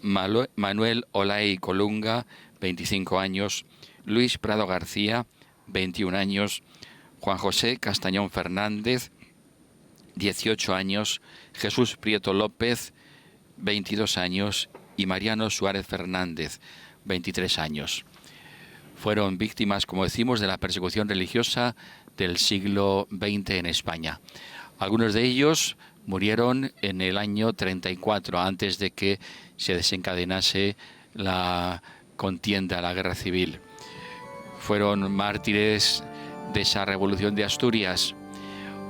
Manuel Olay Colunga, 25 años, Luis Prado García, 21 años, Juan José Castañón Fernández, 18 años, Jesús Prieto López, 22 años, y Mariano Suárez Fernández, 23 años. Fueron víctimas, como decimos, de la persecución religiosa del siglo XX en España. Algunos de ellos murieron en el año 34, antes de que se desencadenase la contienda, la guerra civil. Fueron mártires de esa revolución de Asturias.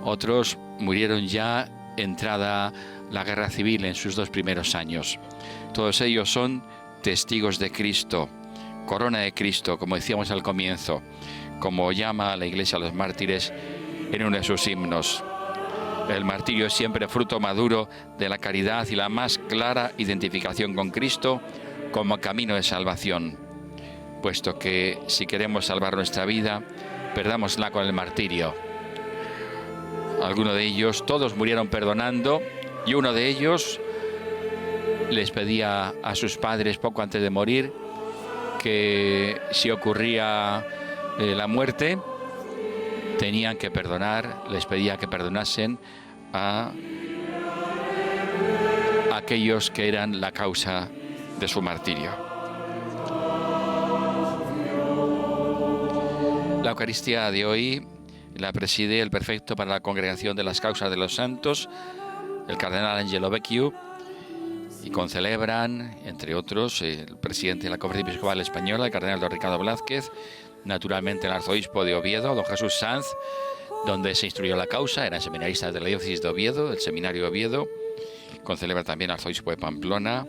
Otros murieron ya entrada la guerra civil en sus 2 primeros años. Todos ellos son testigos de Cristo, corona de Cristo, como decíamos al comienzo, como llama a la Iglesia a los mártires en uno de sus himnos. El martirio es siempre fruto maduro de la caridad y la más clara identificación con Cristo como camino de salvación, puesto que si queremos salvar nuestra vida, perdámosla con el martirio. Algunos de ellos, todos murieron perdonando, y uno de ellos les pedía a sus padres poco antes de morir que si ocurría la muerte, tenían que perdonar, les pedía que perdonasen a aquellos que eran la causa de su martirio. La Eucaristía de hoy la preside el prefecto para la Congregación de las Causas de los Santos, el cardenal Angelo Becciu, y concelebran, entre otros, el presidente de la Conferencia Episcopal Española, el cardenal don Ricardo Blázquez, naturalmente el arzobispo de Oviedo, don Jesús Sanz, donde se instruyó la causa, eran seminaristas de la diócesis de Oviedo, del seminario de Oviedo. Concelebra también el arzobispo de Pamplona,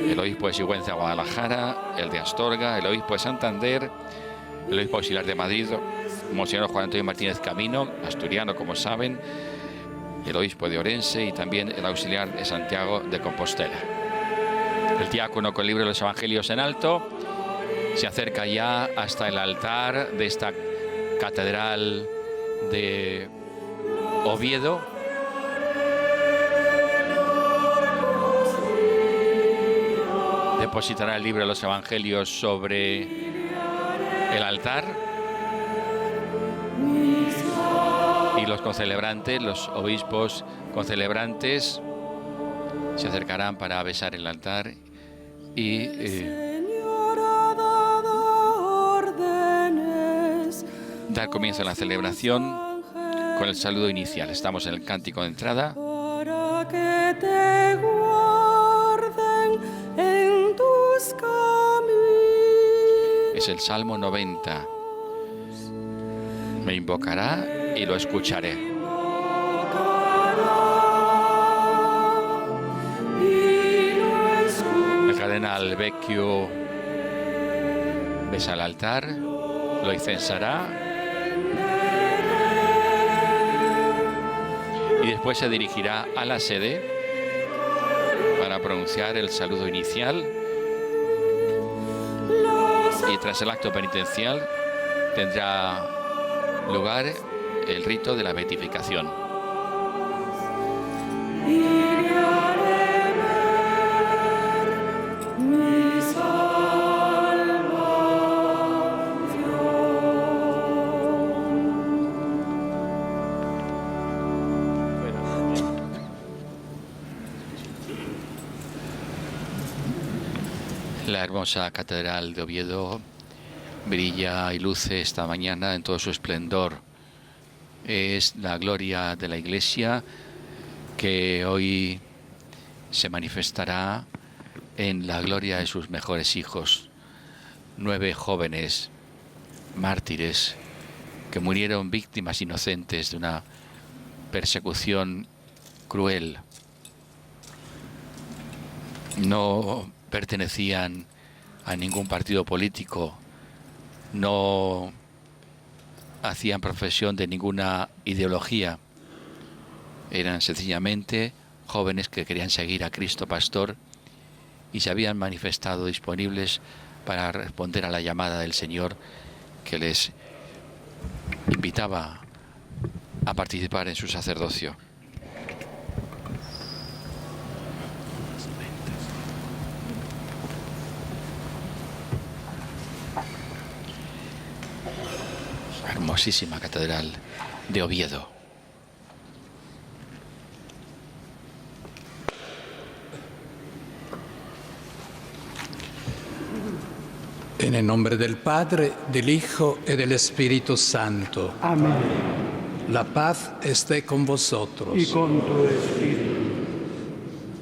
el obispo de Sigüenza, Guadalajara, el de Astorga, el obispo de Santander, el obispo auxiliar de Madrid, monseñor Juan Antonio Martínez Camino, asturiano, como saben, el obispo de Orense y también el auxiliar de Santiago de Compostela. El diácono con el libro de los Evangelios en alto se acerca ya hasta el altar de esta catedral de Oviedo. Depositará el libro de los Evangelios sobre el altar. Y los concelebrantes, los obispos concelebrantes, se acercarán para besar el altar y dar comienzo a la celebración con el saludo inicial. Estamos en el cántico de entrada. Para que te guarden en tus caminos. Es el Salmo 90. Me invocará y lo escucharé. El cardenal Becciu besa el altar, lo incensará y después se dirigirá a la sede para pronunciar el saludo inicial, y tras el acto penitencial tendrá lugar el rito de la beatificación. La hermosa catedral de Oviedo brilla y luce esta mañana en todo su esplendor. Es la gloria de la Iglesia que hoy se manifestará en la gloria de sus mejores hijos. 9 jóvenes mártires que murieron víctimas inocentes de una persecución cruel. No pertenecían a ningún partido político, no hacían profesión de ninguna ideología, eran sencillamente jóvenes que querían seguir a Cristo Pastor y se habían manifestado disponibles para responder a la llamada del Señor que les invitaba a participar en su sacerdocio. Hermosísima catedral de Oviedo. En el nombre del Padre, del Hijo y del Espíritu Santo. Amén. La paz esté con vosotros. Y con tu espíritu.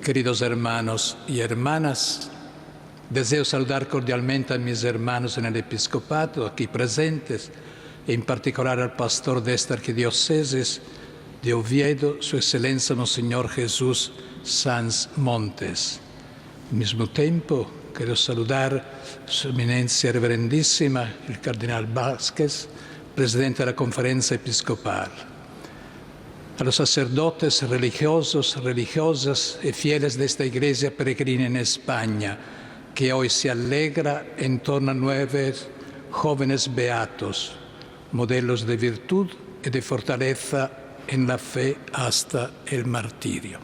Queridos hermanos y hermanas, deseo saludar cordialmente a mis hermanos en el episcopado aquí presentes, en particular al pastor de esta arquidiócesis de Oviedo, su excelencia Monseñor Jesús Sanz Montes. Al mismo tiempo, quiero saludar su eminencia reverendísima, el cardenal Vázquez, presidente de la Conferencia Episcopal. A los sacerdotes religiosos, religiosas y fieles de esta iglesia peregrina en España, que hoy se alegra en torno a 9 jóvenes beatos, modelos de virtud y de fortaleza en la fe hasta el martirio.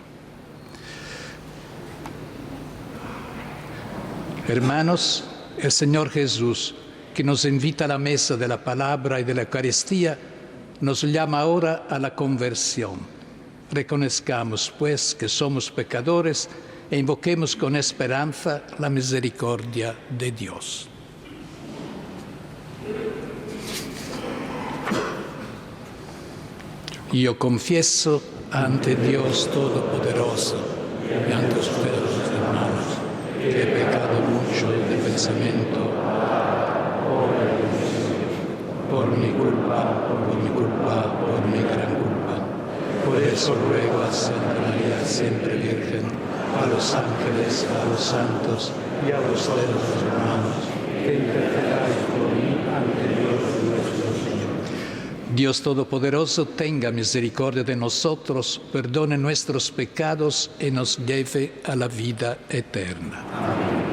Hermanos, el Señor Jesús, que nos invita a la mesa de la palabra y de la Eucaristía, nos llama ahora a la conversión. Reconozcamos, pues, que somos pecadores e invoquemos con esperanza la misericordia de Dios. Yo confieso ante Dios Todopoderoso y ante ustedes, hermanos, que he pecado mucho de pensamiento, por mi culpa, por mi gran culpa. Por eso ruego a Santa María, siempre Virgen, a los ángeles, a los santos y a vosotros, hermanos, que intercedáis por mí ante Dios nuestro Señor. Dios Todopoderoso tenga misericordia de nosotros, perdone nuestros pecados y nos lleve a la vida eterna. Amén.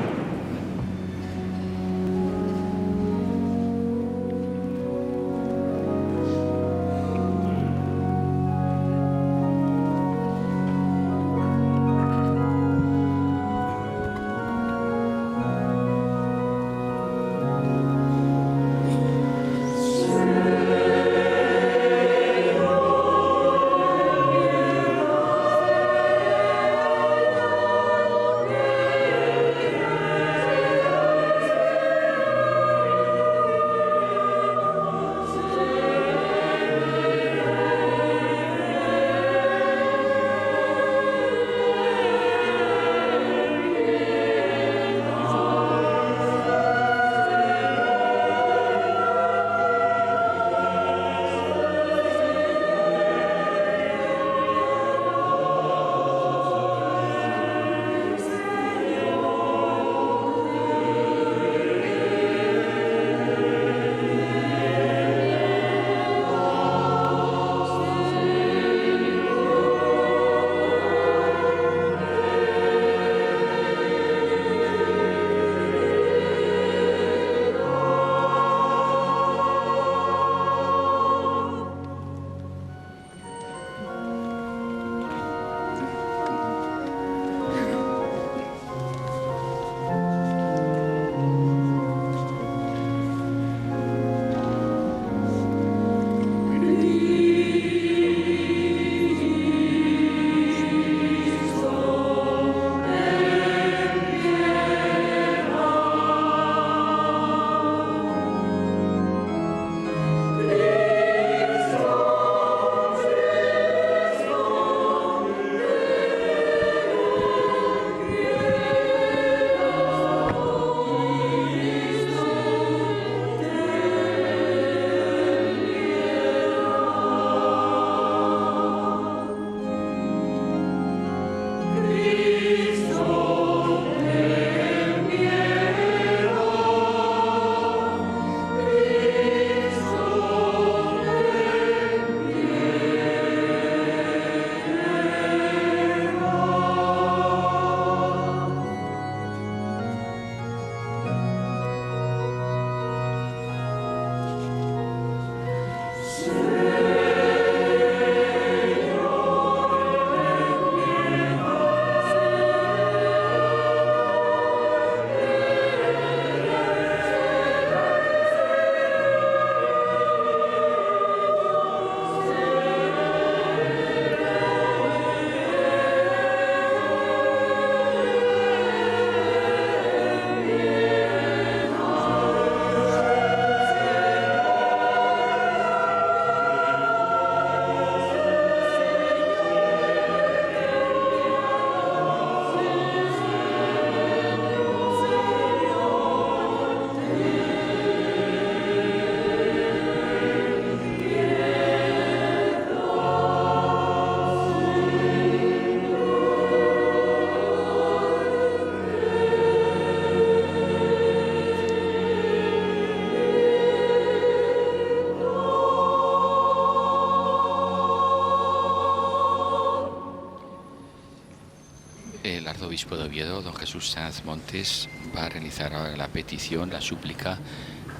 arzobispo de Oviedo, don Jesús Sanz Montes, va a realizar ahora la petición, la súplica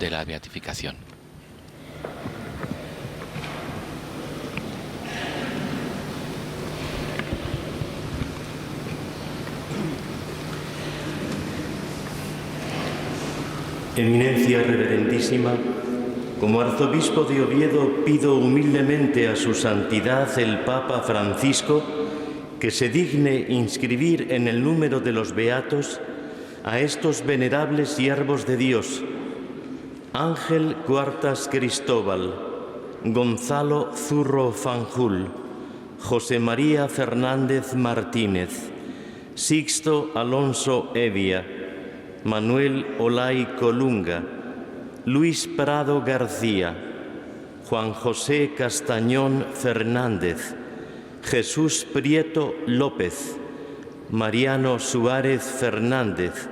de la beatificación. Eminencia reverendísima, como arzobispo de Oviedo pido humildemente a su santidad el Papa Francisco que se digne inscribir en el número de los beatos a estos venerables siervos de Dios: Ángel Cuartas Cristóbal, Gonzalo Zurro Fanjul, José María Fernández Martínez, Sixto Alonso Evia, Manuel Olay Colunga, Luis Prado García, Juan José Castañón Fernández, Jesús Prieto López, Mariano Suárez Fernández,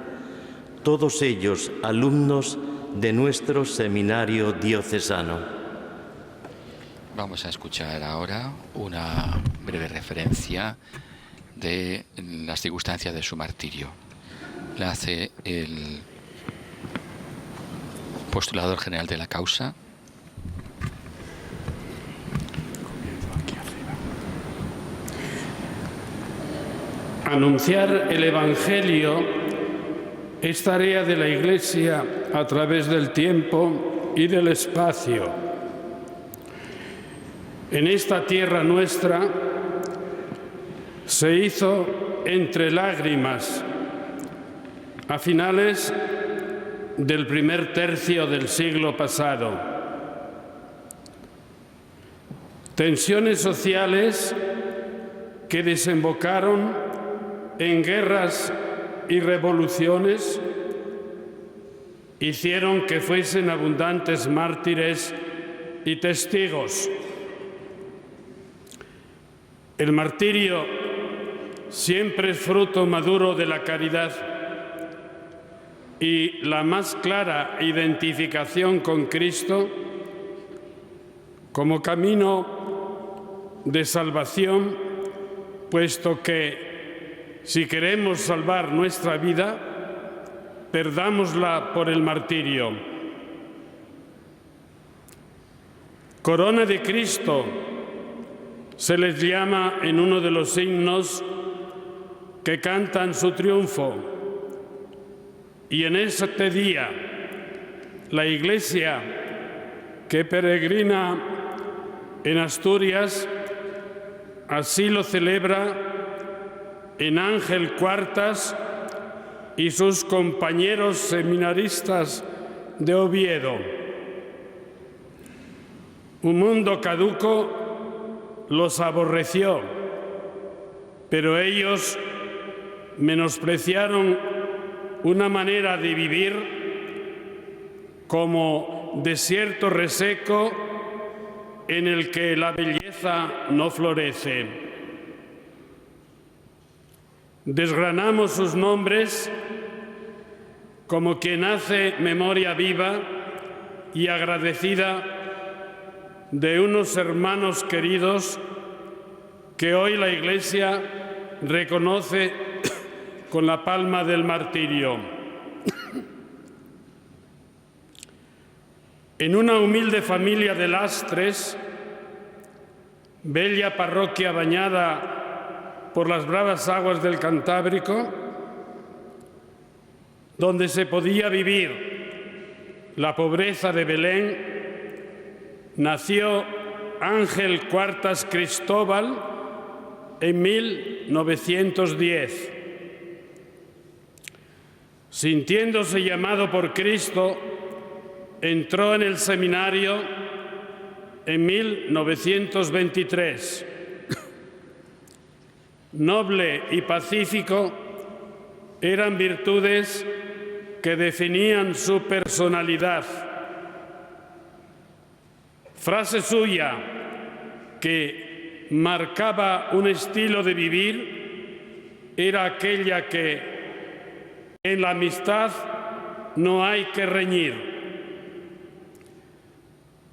todos ellos alumnos de nuestro seminario diocesano. Vamos a escuchar ahora una breve referencia de las circunstancias de su martirio. La hace el postulador general de la causa. Anunciar el Evangelio es tarea de la Iglesia a través del tiempo y del espacio. En esta tierra nuestra se hizo entre lágrimas a finales del primer tercio del siglo pasado. Tensiones sociales que desembocaron en guerras y revoluciones hicieron que fuesen abundantes mártires y testigos. El martirio siempre es fruto maduro de la caridad y la más clara identificación con Cristo como camino de salvación, puesto que si queremos salvar nuestra vida, perdámosla por el martirio. Corona de Cristo se les llama en uno de los himnos que cantan su triunfo. Y en este día, la Iglesia que peregrina en Asturias así lo celebra en Ángel Cuartas y sus compañeros seminaristas de Oviedo. Un mundo caduco los aborreció, pero ellos menospreciaron una manera de vivir como desierto reseco en el que la belleza no florece. Desgranamos sus nombres como quien hace memoria viva y agradecida de unos hermanos queridos que hoy la Iglesia reconoce con la palma del martirio. En una humilde familia de Lastres, bella parroquia bañada por las bravas aguas del Cantábrico, donde se podía vivir la pobreza de Belén, nació Ángel Cuartas Cristóbal en 1910. Sintiéndose llamado por Cristo, entró en el seminario en 1923. Noble y pacífico eran virtudes que definían su personalidad. Frase suya que marcaba un estilo de vivir era aquella que en la amistad no hay que reñir.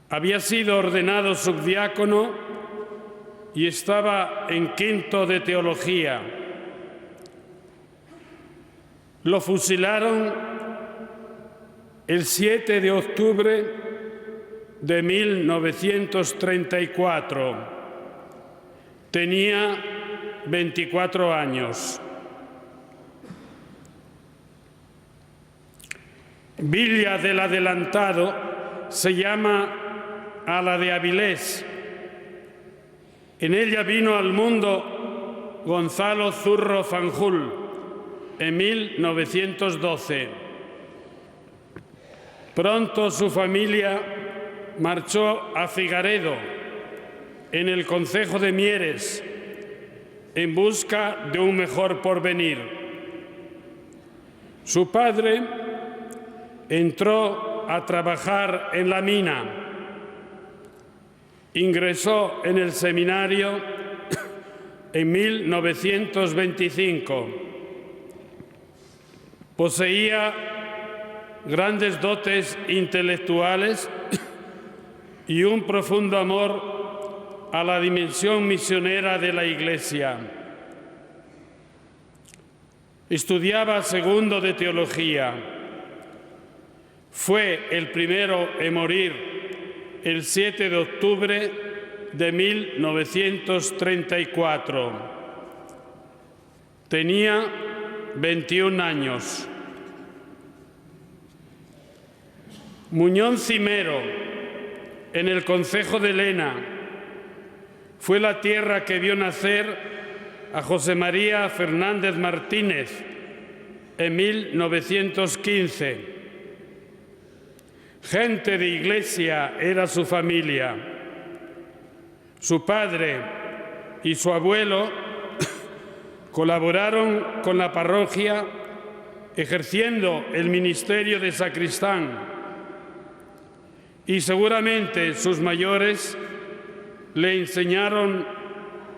Había sido ordenado subdiácono y estaba en quinto de teología. Lo fusilaron el 7 de octubre de 1934. Tenía 24 años. Villa del Adelantado se llama a la de Avilés. En ella vino al mundo Gonzalo Zurro Fanjul en 1912. Pronto su familia marchó a Figaredo, en el concejo de Mieres, en busca de un mejor porvenir. Su padre entró a trabajar en la mina, ingresó en el seminario en 1925. Poseía grandes dotes intelectuales y un profundo amor a la dimensión misionera de la Iglesia. Estudiaba segundo de teología. Fue el primero en morir el 7 de octubre de 1934. Tenía 21 años. Muñón Cimero, en el concejo de Lena, fue la tierra que vio nacer a José María Fernández Martínez en 1915. Gente de iglesia era su familia. Su padre y su abuelo colaboraron con la parroquia ejerciendo el ministerio de sacristán, y seguramente sus mayores le enseñaron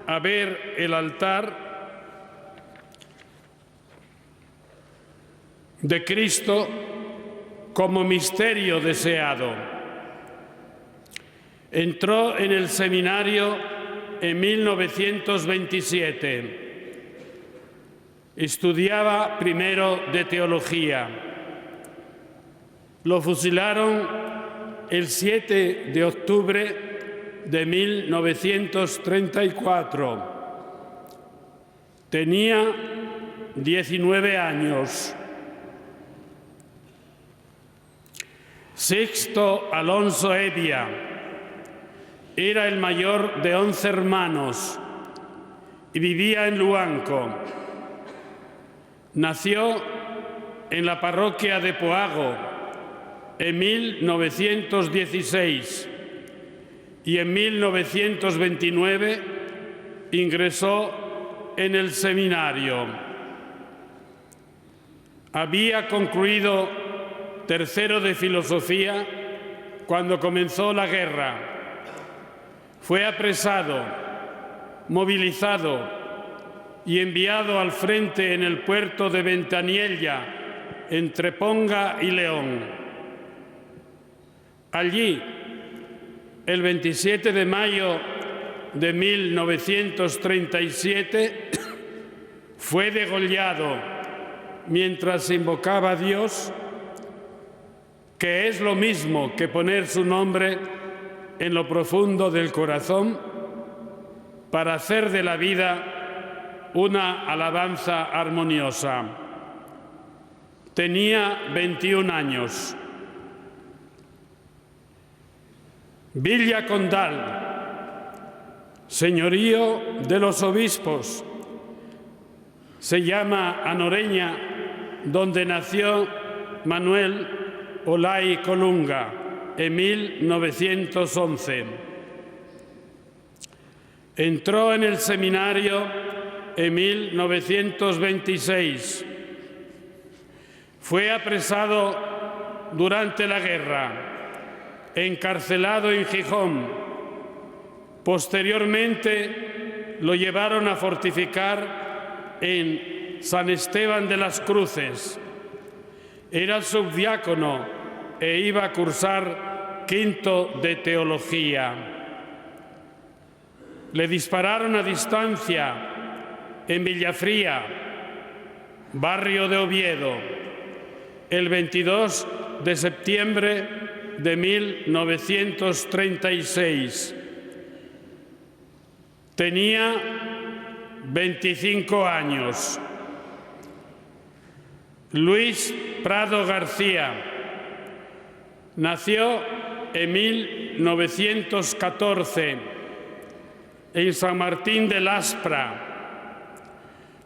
a ver el altar de Cristo como misterio deseado. Entró en el seminario en 1927. Estudiaba primero de teología. Lo fusilaron el 7 de octubre de 1934. Tenía 19 años. Sixto Alonso Evia era el mayor de 11 hermanos y vivía en Luanco. Nació en la parroquia de Poago en 1916 y en 1929 ingresó en el seminario. Había concluido tercero de filosofía cuando comenzó la guerra. Fue apresado, movilizado y enviado al frente en el puerto de Ventaniella, entre Ponga y León. Allí, el 27 de mayo de 1937, fue degollado mientras invocaba a Dios, que es lo mismo que poner su nombre en lo profundo del corazón para hacer de la vida una alabanza armoniosa. Tenía 21 años. Villa Condal, señorío de los obispos, se llama a Noreña, donde nació Manuel Olay Colunga en 1911. Entró en el seminario en 1926. Fue apresado durante la guerra, encarcelado en Gijón. Posteriormente lo llevaron a fortificar en San Esteban de las Cruces. Era subdiácono e iba a cursar quinto de teología. Le dispararon a distancia en Villafría. barrio de Oviedo, el 22 de septiembre de 1936. Tenía 25 años. Luis Prado García nació en 1914 en San Martín de Laspra.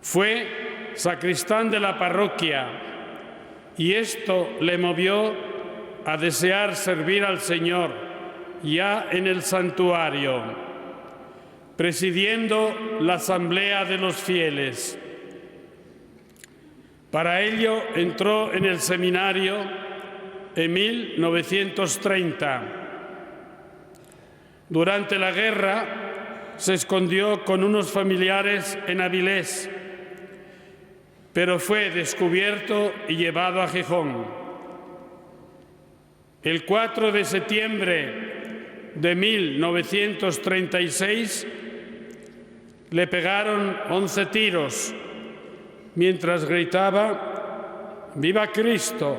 Fue sacristán de la parroquia y esto le movió a desear servir al Señor ya en el santuario, presidiendo la Asamblea de los Fieles. Para ello entró en el seminario en 1930. Durante la guerra se escondió con unos familiares en Avilés, pero fue descubierto y llevado a Gijón. El 4 de septiembre de 1936 le pegaron 11 tiros mientras gritaba «¡Viva Cristo!».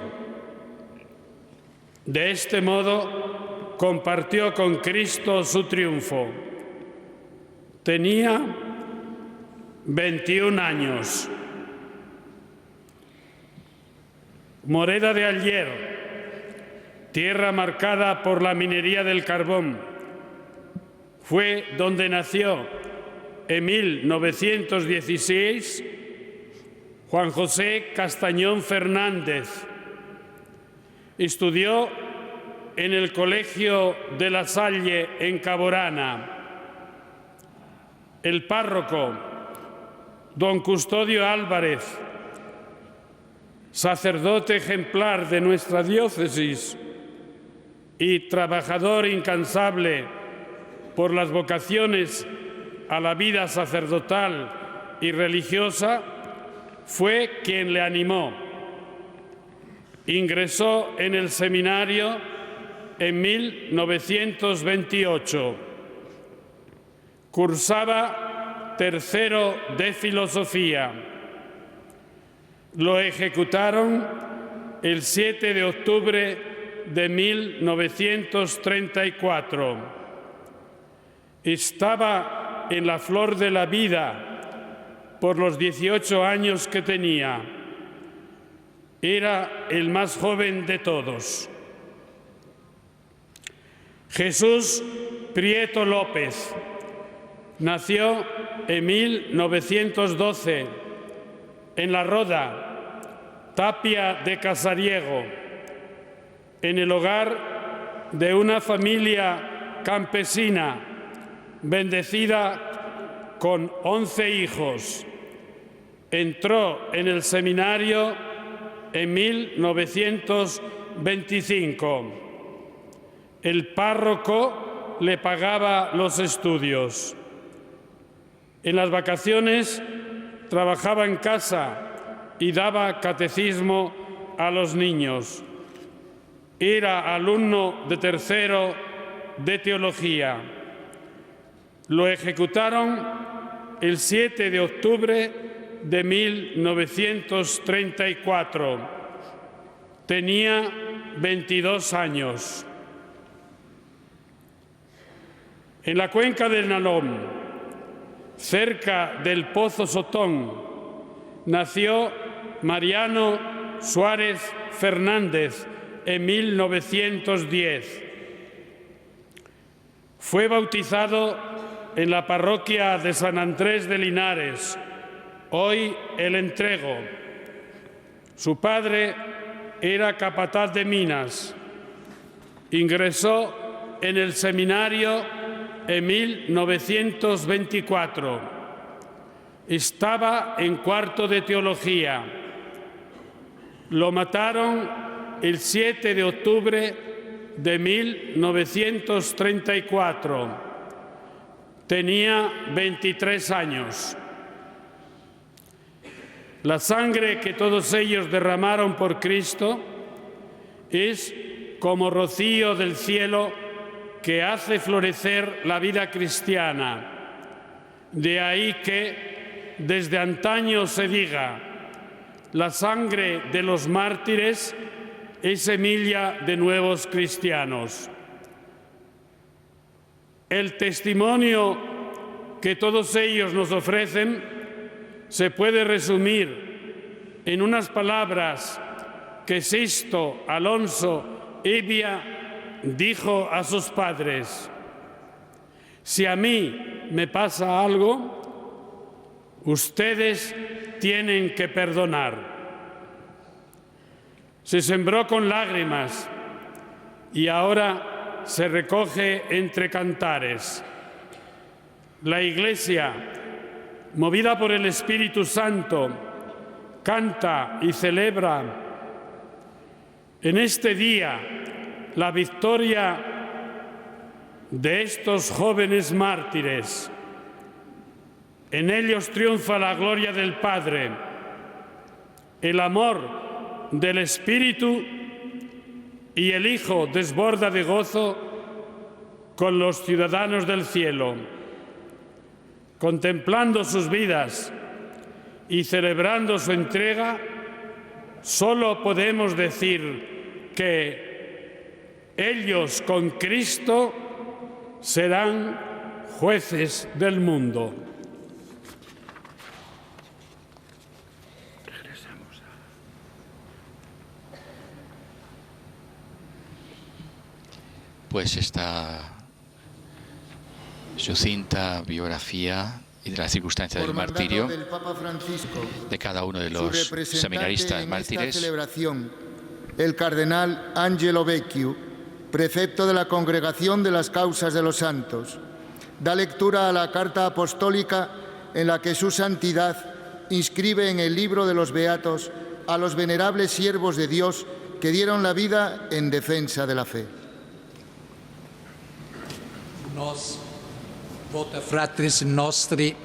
De este modo compartió con Cristo su triunfo. Tenía 21 años. Moreda de Aller, tierra marcada por la minería del carbón, fue donde nació en 1916 Juan José Castañón Fernández. Estudió en el Colegio de La Salle en Caborana. El párroco, don Custodio Álvarez, sacerdote ejemplar de nuestra diócesis y trabajador incansable por las vocaciones a la vida sacerdotal y religiosa, fue quien le animó. Ingresó en el seminario en 1928. Cursaba tercero de filosofía. Lo ejecutaron el 7 de octubre de 1934. Estaba en la flor de la vida por los 18 años que tenía. Era el más joven de todos. Jesús Prieto López nació en 1912 en La Roda, Tapia de Casariego, en el hogar de una familia campesina bendecida con 11 hijos. Entró en el seminario en 1925. El párroco le pagaba los estudios. En las vacaciones trabajaba en casa y daba catecismo a los niños. Era alumno de tercero de teología. Lo ejecutaron el 7 de octubre de 1934. Tenía 22 años. En la cuenca del Nalón, cerca del Pozo Sotón, nació Mariano Suárez Fernández en 1910. Fue bautizado en la parroquia de San Andrés de Linares, hoy El Entrego. Su padre era capataz de minas. Ingresó en el seminario en 1924. Estaba en cuarto de teología. Lo mataron el 7 de octubre de 1934. Tenía 23 años. La sangre que todos ellos derramaron por Cristo es como rocío del cielo que hace florecer la vida cristiana. De ahí que desde antaño se diga: la sangre de los mártires es semilla de nuevos cristianos. El testimonio que todos ellos nos ofrecen se puede resumir en unas palabras que Sisto Alonso Evia dijo a sus padres: si a mí me pasa algo, ustedes tienen que perdonar. Se sembró con lágrimas y ahora se recoge entre cantares. La Iglesia, movida por el Espíritu Santo, canta y celebra en este día la victoria de estos jóvenes mártires. En ellos triunfa la gloria del Padre, el amor del Espíritu, y el Hijo desborda de gozo con los ciudadanos del cielo. Contemplando sus vidas y celebrando su entrega, solo podemos decir que ellos con Cristo serán jueces del mundo. Pues esta sucinta biografía y de las circunstancias del martirio del Papa Francisco, de cada uno de los seminaristas mártires. Esta celebración, el cardenal Angelo Vecchiu, prefecto de la Congregación de las Causas de los Santos, da lectura a la carta apostólica en la que su santidad inscribe en el libro de los Beatos a los venerables siervos de Dios que dieron la vida en defensa de la fe. Nos vota fratris nostri,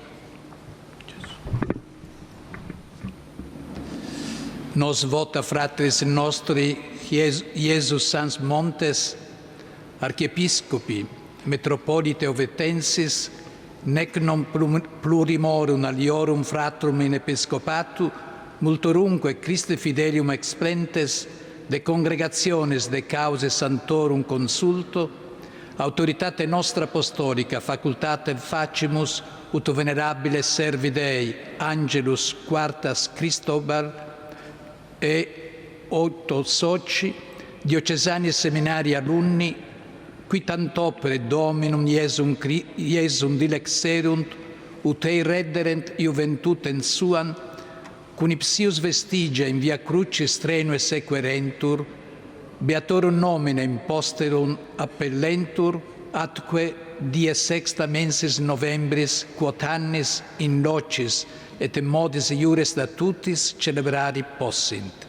Jesus Sans Montes, archiepiscopi, metropolite Ovetensis, nec non plurimorum aliorum fratrum in episcopatu, multorumque Christe fidelium explentes, de congregationes de cause santorum consulto, autoritate nostra apostolica, facultate facimus, ut venerabile servi Dei, Angelus quartas Cristobal e 8 soci, diocesani e seminari alunni, qui tant'opere Dominum Iesum dilexerunt, ut ei redderent juventutem suam, cum ipsius vestigia in via crucis strenue sequerentur, beatorum nomine imposterum appellentur, atque die sexta mensis novembris quotannis in locis et in modis iure statutis celebrari possint.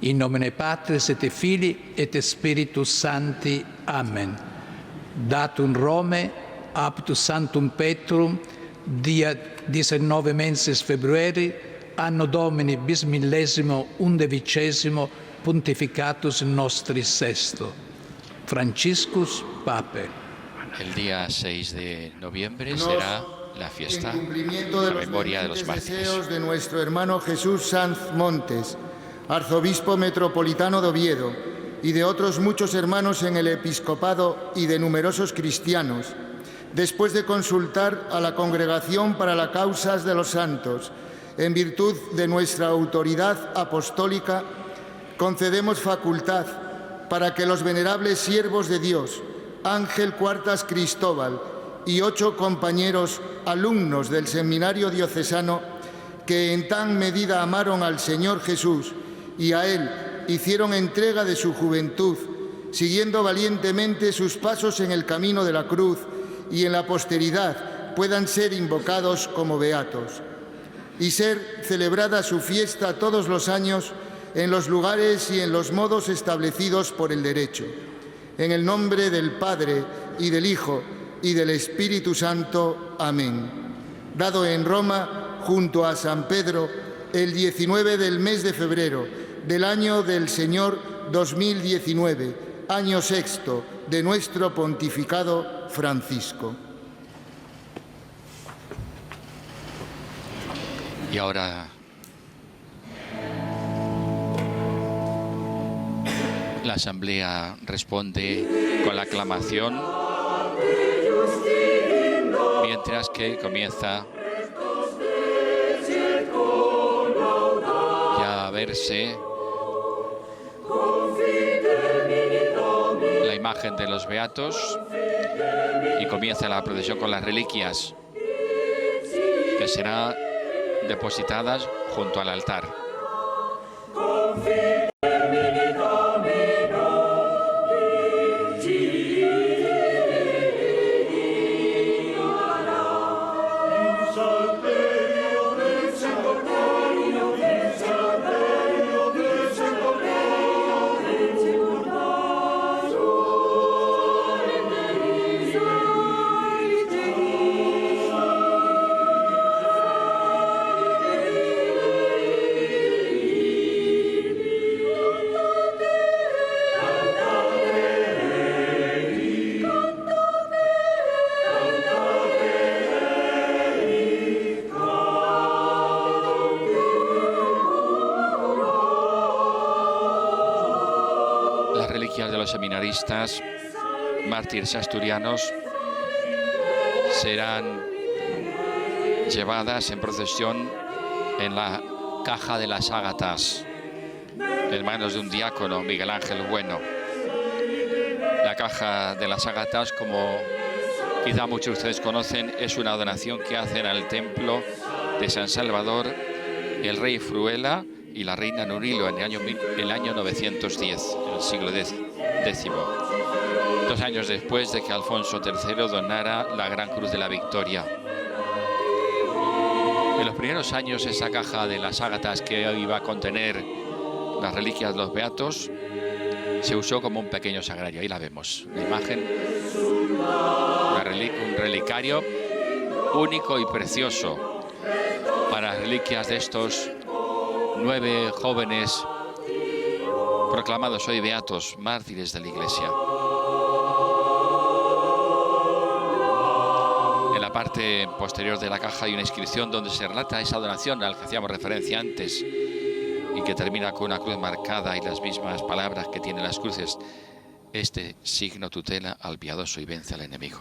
In nomine Patris et Filii et Spiritus Sancti. Amen. Datum Rome, aptus Sanctum Petrum, dia 19 mensis februari, anno Domini bismillesimo undevicesimo, pontificatus nostris sexto. Franciscus Pape. El día 6 de noviembre será la fiesta, la memoria de los mártires. Deseos de nuestro hermano Jesús Sanz Montes, arzobispo metropolitano de Oviedo, y de otros muchos hermanos en el episcopado y de numerosos cristianos, después de consultar a la Congregación para las Causas de los Santos, en virtud de nuestra autoridad apostólica, concedemos facultad para que los venerables siervos de Dios, Ángel Cuartas Cristóbal y 8 compañeros alumnos del Seminario Diocesano, que en tan medida amaron al Señor Jesús y a Él hicieron entrega de su juventud, siguiendo valientemente sus pasos en el camino de la cruz y en la posteridad, puedan ser invocados como beatos y ser celebrada su fiesta todos los años en los lugares y en los modos establecidos por el derecho. En el nombre del Padre, y del Hijo, y del Espíritu Santo. Amén. Dado en Roma, junto a San Pedro, el 19 del mes de febrero del año del Señor 2019, año sexto de nuestro pontificado Francisco. Y ahora La asamblea responde con la aclamación, mientras que comienza ya a verse la imagen de los beatos y comienza la procesión con las reliquias que serán depositadas junto al altar. De los seminaristas mártires asturianos serán llevadas en procesión en la caja de las ágatas en manos de un diácono, Miguel Ángel Bueno. La caja de las ágatas, como quizá muchos de ustedes conocen, es una donación que hacen al templo de San Salvador el rey Fruela y la reina Nurilo en el año 910, en el siglo X. 2 años después de que Alfonso III donara la Gran Cruz de la Victoria. En los primeros años, esa caja de las ágatas que iba a contener las reliquias de los beatos se usó como un pequeño sagrario. Ahí la vemos, la imagen, un relicario único y precioso para las reliquias de estos 9 jóvenes proclamados hoy beatos, mártires de la Iglesia. En la parte posterior de la caja hay una inscripción donde se relata esa donación a la que hacíamos referencia antes y que termina con una cruz marcada y las mismas palabras que tienen las cruces. Este signo tutela al piadoso y vence al enemigo.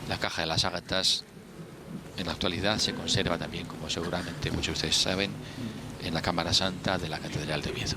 La caja de las ágatas en la actualidad se conserva también, como seguramente muchos de ustedes saben, en la Cámara Santa de la Catedral de Oviedo.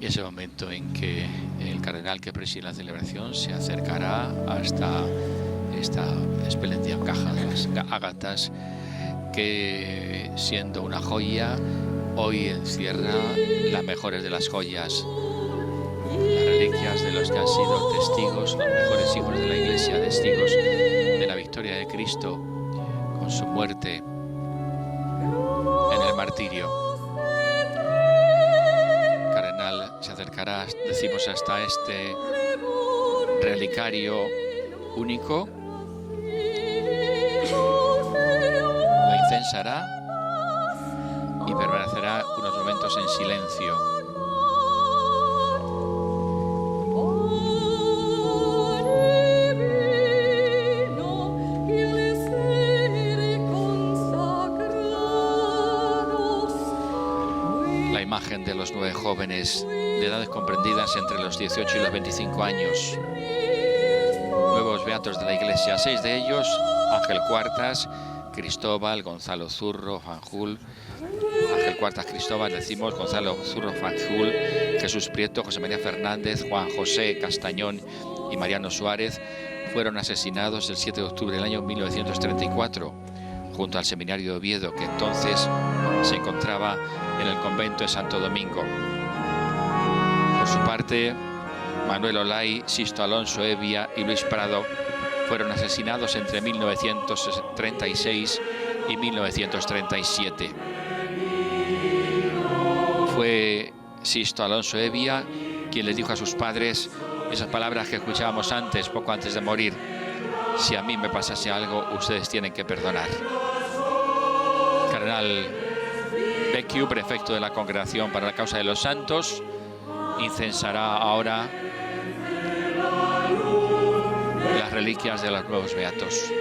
Ese momento en que el cardenal que preside la celebración se acercará hasta esta espléndida caja de las ágatas que, siendo una joya, hoy encierra las mejores de las joyas, las reliquias de los que han sido testigos, los mejores hijos de la Iglesia, testigos de la victoria de Cristo con su muerte en el martirio. ahora decimos hasta este relicario único. Lo incensará y permanecerá unos momentos en silencio. La imagen de los 9 jóvenes de edades comprendidas entre los 18 y los 25 años. Nuevos beatos de la Iglesia, 6 de ellos, Ángel Cuartas, Cristóbal, Gonzalo Zurro, Fanjul. Ángel Cuartas, Cristóbal, decimos, Gonzalo Zurro, Fanjul, Jesús Prieto, José María Fernández, Juan José Castañón y Mariano Suárez fueron asesinados el 7 de octubre del año 1934, junto al seminario de Oviedo, que entonces se encontraba en el convento de Santo Domingo. Por su parte, Manuel Olay, Sisto Alonso Evia y Luis Prado fueron asesinados entre 1936 y 1937. Fue Sisto Alonso Evia quien les dijo a sus padres esas palabras que escuchábamos antes, poco antes de morir: si a mí me pasase algo, ustedes tienen que perdonar. Cardenal Becciu, prefecto de la Congregación para la Causa de los Santos, incensará ahora las reliquias de los nuevos beatos.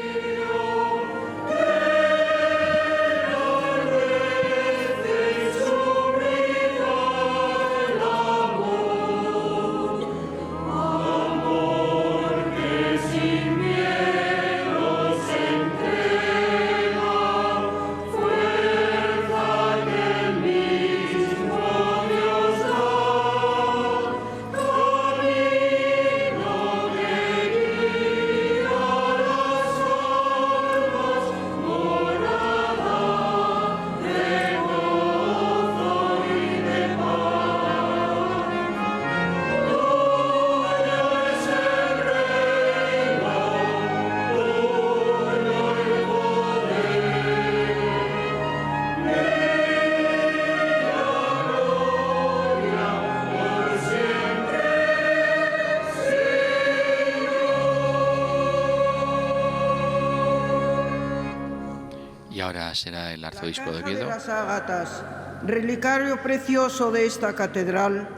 Será el arzobispo de Oviedo. De las Ágatas, relicario precioso de esta catedral,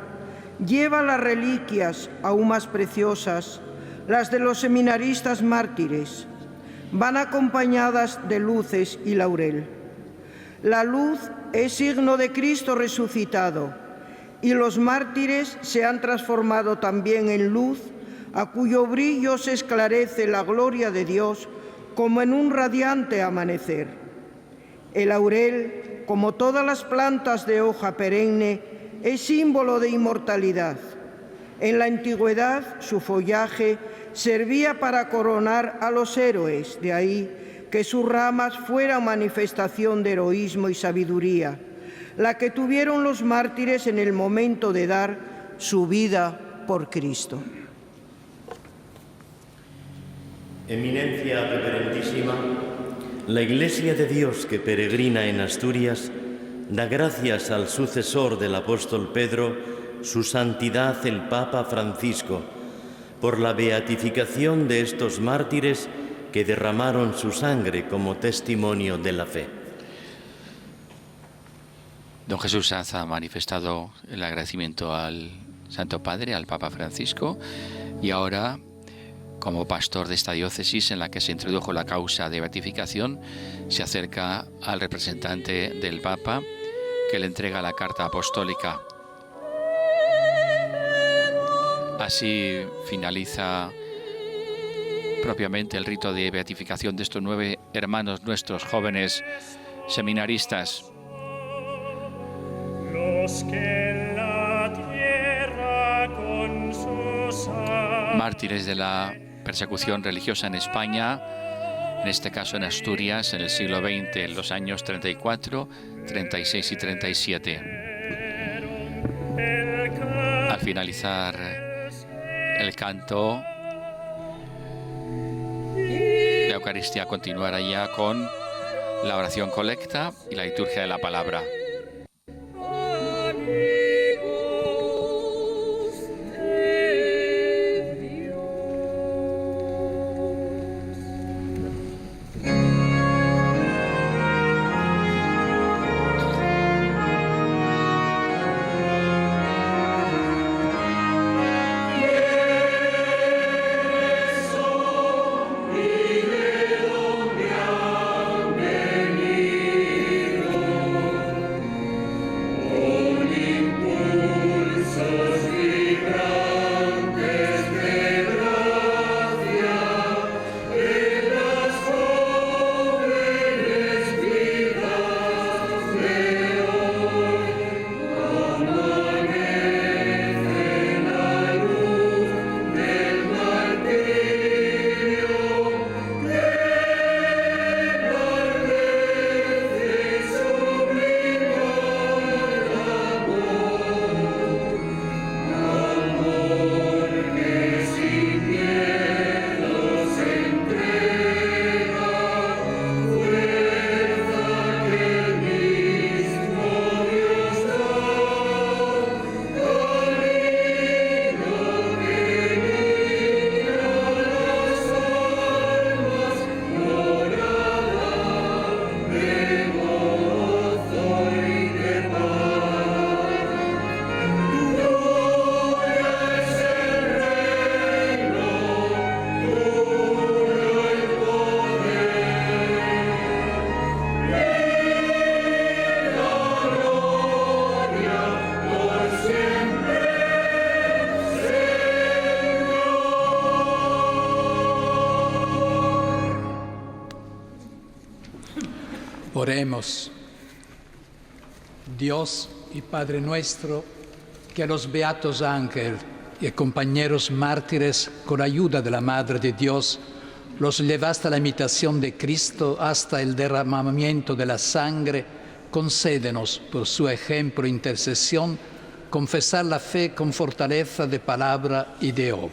lleva las reliquias aún más preciosas, las de los seminaristas mártires. Van acompañadas de luces y laurel. La luz es signo de Cristo resucitado, y los mártires se han transformado también en luz, a cuyo brillo se esclarece la gloria de Dios como en un radiante amanecer. El laurel, como todas las plantas de hoja perenne, es símbolo de inmortalidad. En la antigüedad, su follaje servía para coronar a los héroes, de ahí que sus ramas fueran manifestación de heroísmo y sabiduría, la que tuvieron los mártires en el momento de dar su vida por Cristo. Eminencia reverendísima, la Iglesia de Dios que peregrina en Asturias da gracias al sucesor del apóstol Pedro, su santidad el Papa Francisco, por la beatificación de estos mártires que derramaron su sangre como testimonio de la fe. Don Jesús Sanz ha manifestado el agradecimiento al Santo Padre, al Papa Francisco, y ahora, como pastor de esta diócesis en la que se introdujo la causa de beatificación, se acerca al representante del Papa, que le entrega la carta apostólica. Así finaliza propiamente el rito de beatificación de estos 9 hermanos nuestros jóvenes seminaristas. Los que en la tierra con sus mártires de la persecución religiosa en España, en este caso en Asturias, en el siglo XX, en los años 34, 36 y 37. Al finalizar el canto, la Eucaristía continuará ya con la oración colecta y la liturgia de la palabra. Oremos. Dios y Padre nuestro, que a los beatos ángeles y compañeros mártires, con ayuda de la Madre de Dios, los llevaste a la imitación de Cristo hasta el derramamiento de la sangre, concédenos, por su ejemplo e intercesión, confesar la fe con fortaleza de palabra y de obra.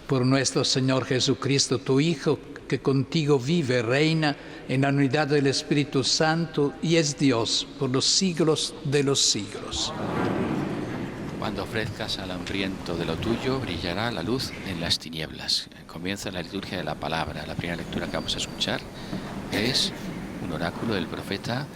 Por nuestro Señor Jesucristo, tu Hijo, que contigo vive y reina en la unidad del Espíritu Santo y es Dios por los siglos de los siglos. Cuando ofrezcas al hambriento de lo tuyo, brillará la luz en las tinieblas. Comienza la liturgia de la palabra. La primera lectura que vamos a escuchar es un oráculo del profeta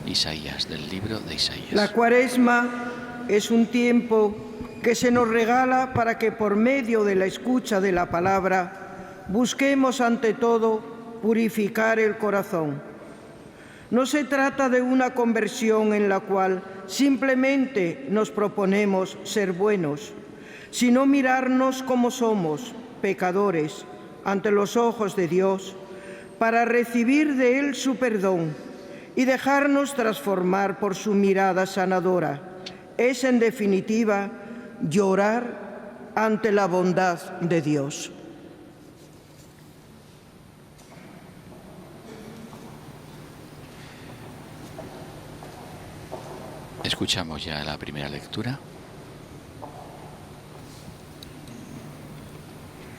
Isaías, del libro de Isaías. La Cuaresma es un tiempo que se nos regala para que por medio de la escucha de la palabra busquemos ante todo purificar el corazón. No se trata de una conversión en la cual simplemente nos proponemos ser buenos, sino mirarnos como somos, pecadores, ante los ojos de Dios, para recibir de Él su perdón y dejarnos transformar por su mirada sanadora. Es, en definitiva, llorar ante la bondad de Dios. Escuchamos ya la primera lectura.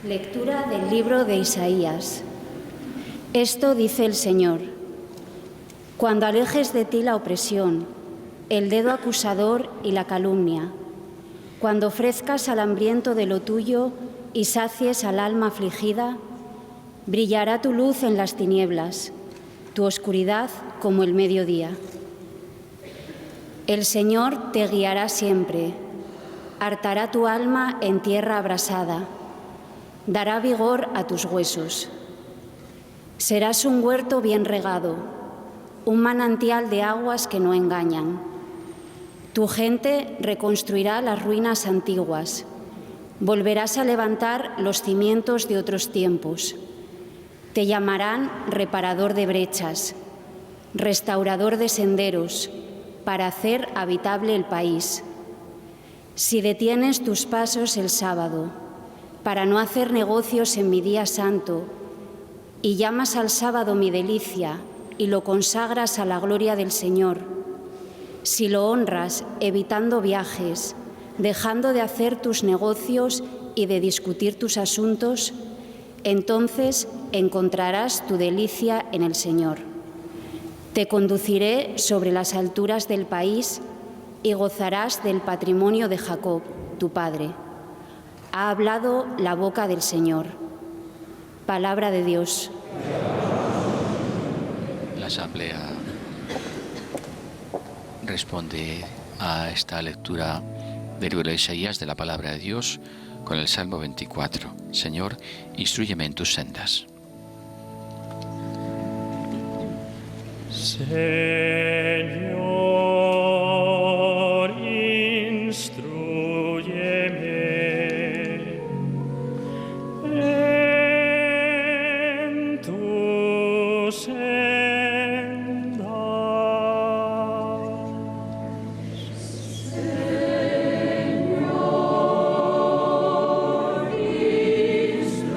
Lectura del libro de Isaías. Esto dice el Señor: cuando alejes de ti la opresión, el dedo acusador y la calumnia, cuando ofrezcas al hambriento de lo tuyo y sacies al alma afligida, brillará tu luz en las tinieblas, tu oscuridad como el mediodía. El Señor te guiará siempre, hartará tu alma en tierra abrasada, dará vigor a tus huesos. Serás un huerto bien regado, un manantial de aguas que no engañan. Tu gente reconstruirá las ruinas antiguas, volverás a levantar los cimientos de otros tiempos. Te llamarán reparador de brechas, restaurador de senderos, para hacer habitable el país. Si detienes tus pasos el sábado, para no hacer negocios en mi día santo, y llamas al sábado mi delicia, y lo consagras a la gloria del Señor, si lo honras evitando viajes, dejando de hacer tus negocios y de discutir tus asuntos, entonces encontrarás tu delicia en el Señor. Te conduciré sobre las alturas del país y gozarás del patrimonio de Jacob, tu padre. Ha hablado la boca del Señor. Palabra de Dios. La Asamblea responde a esta lectura del libro de Isaías de la palabra de Dios con el Salmo 24. Señor, instrúyeme en tus sendas. Señor, instrúyeme en tu senda. Señor, instrúyeme.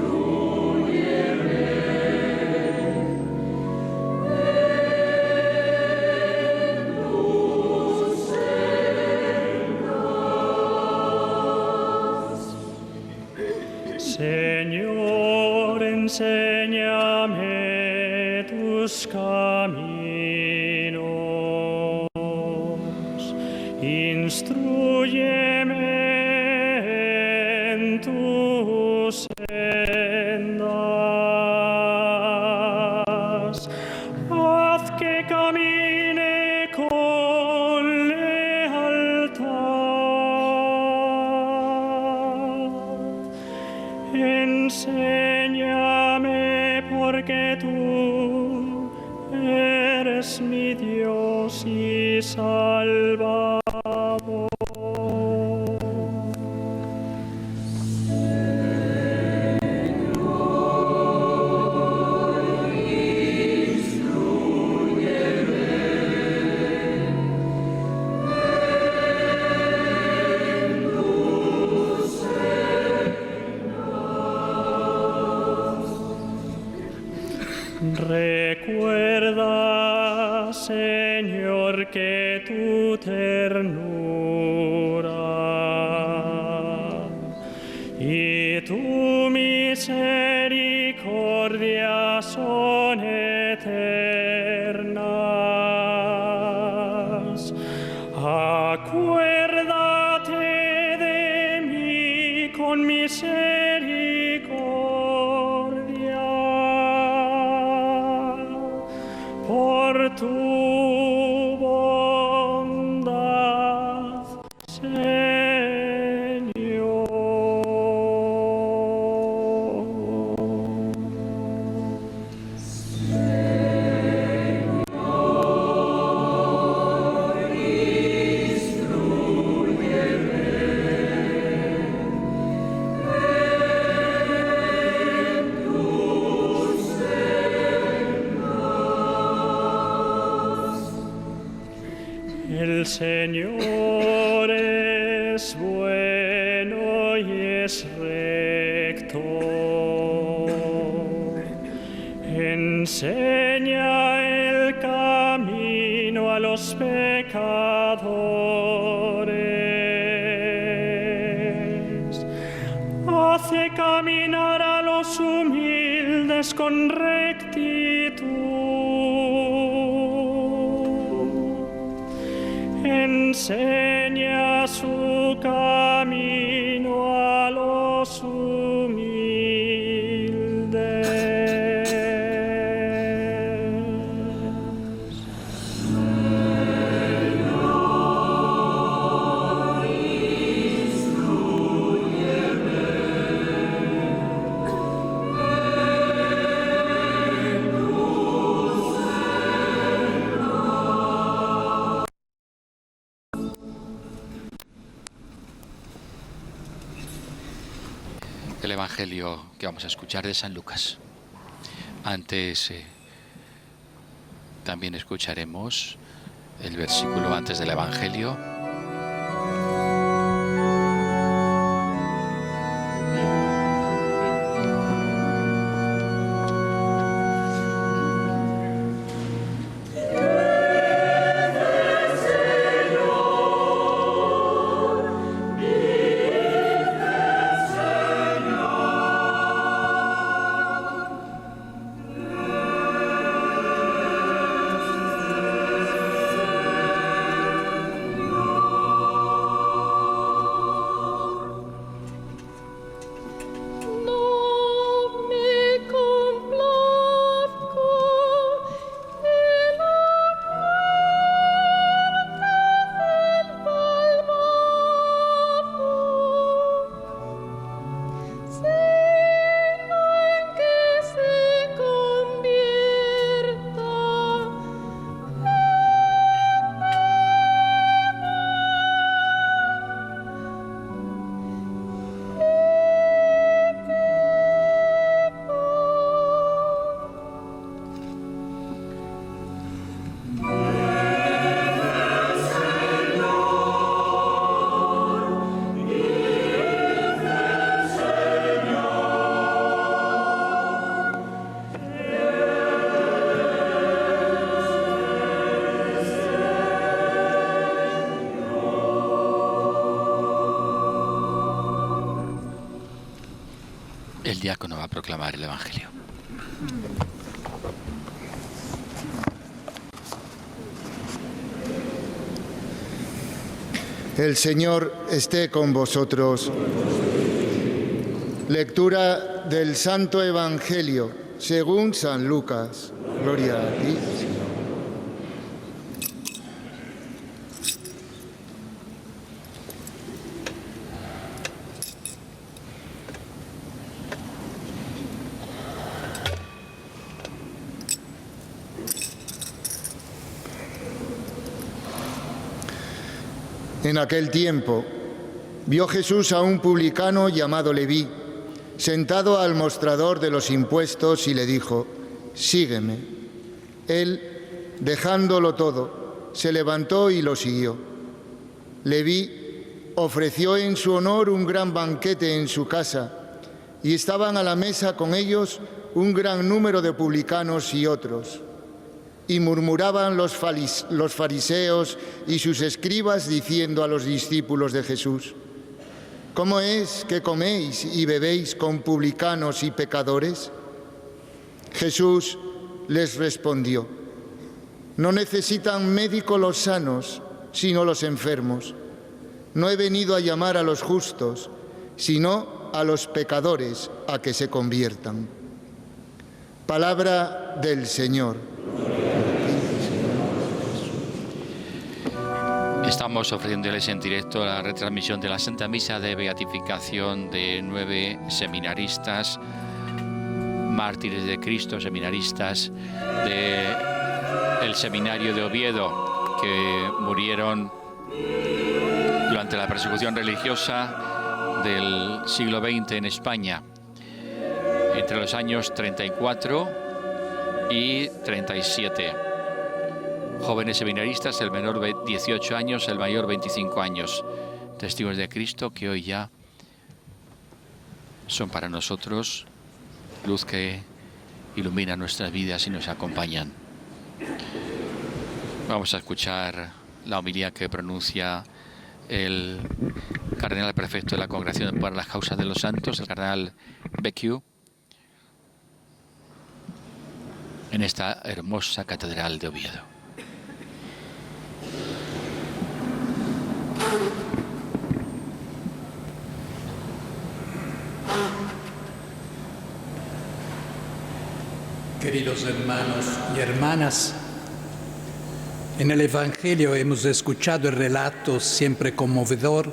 Señor, enséñame tus caminos, instrúyeme en tus sendas, haz que camine con lealtad. Enséñame porque tú eres mi Dios y Salvador. Señor, instrúyeme porque tu ternura y tu misericordia son eternas. Acuérdate de mí con misericordia, por tu bondad, Señor. El Señor es bueno y es recto. Enseña el camino a los pecadores. Hace caminar a los humildes con rectitud. Enseña su camino a los humildes. El Evangelio que vamos a escuchar de San Lucas. Antes también escucharemos el versículo antes del Evangelio. El diácono va a proclamar el Evangelio. El Señor esté con vosotros. Lectura del Santo Evangelio según San Lucas. Gloria a ti, Señor. En aquel tiempo, vio Jesús a un publicano llamado Leví, sentado al mostrador de los impuestos, y le dijo: «Sígueme». Él, dejándolo todo, se levantó y lo siguió. Leví ofreció en su honor un gran banquete en su casa, y estaban a la mesa con ellos un gran número de publicanos y otros. Y murmuraban los fariseos y sus escribas diciendo a los discípulos de Jesús: ¿cómo es que coméis y bebéis con publicanos y pecadores? Jesús les respondió: no necesitan médico los sanos, sino los enfermos. No he venido a llamar a los justos, sino a los pecadores a que se conviertan. Palabra del Señor. Estamos ofreciéndoles en directo la retransmisión de la Santa Misa de Beatificación de 9 seminaristas, mártires de Cristo, seminaristas del Seminario de Oviedo, que murieron durante la persecución religiosa del siglo XX en España, entre los años 34 y 37. Jóvenes seminaristas, el menor 18 años, el mayor 25 años, testigos de Cristo que hoy ya son para nosotros luz que ilumina nuestras vidas y nos acompañan. Vamos a escuchar la homilía que pronuncia el cardenal prefecto de la Congregación para las Causas de los Santos, el cardenal Becciu, en esta hermosa catedral de Oviedo. Queridos hermanos y hermanas, en el Evangelio hemos escuchado el relato siempre conmovedor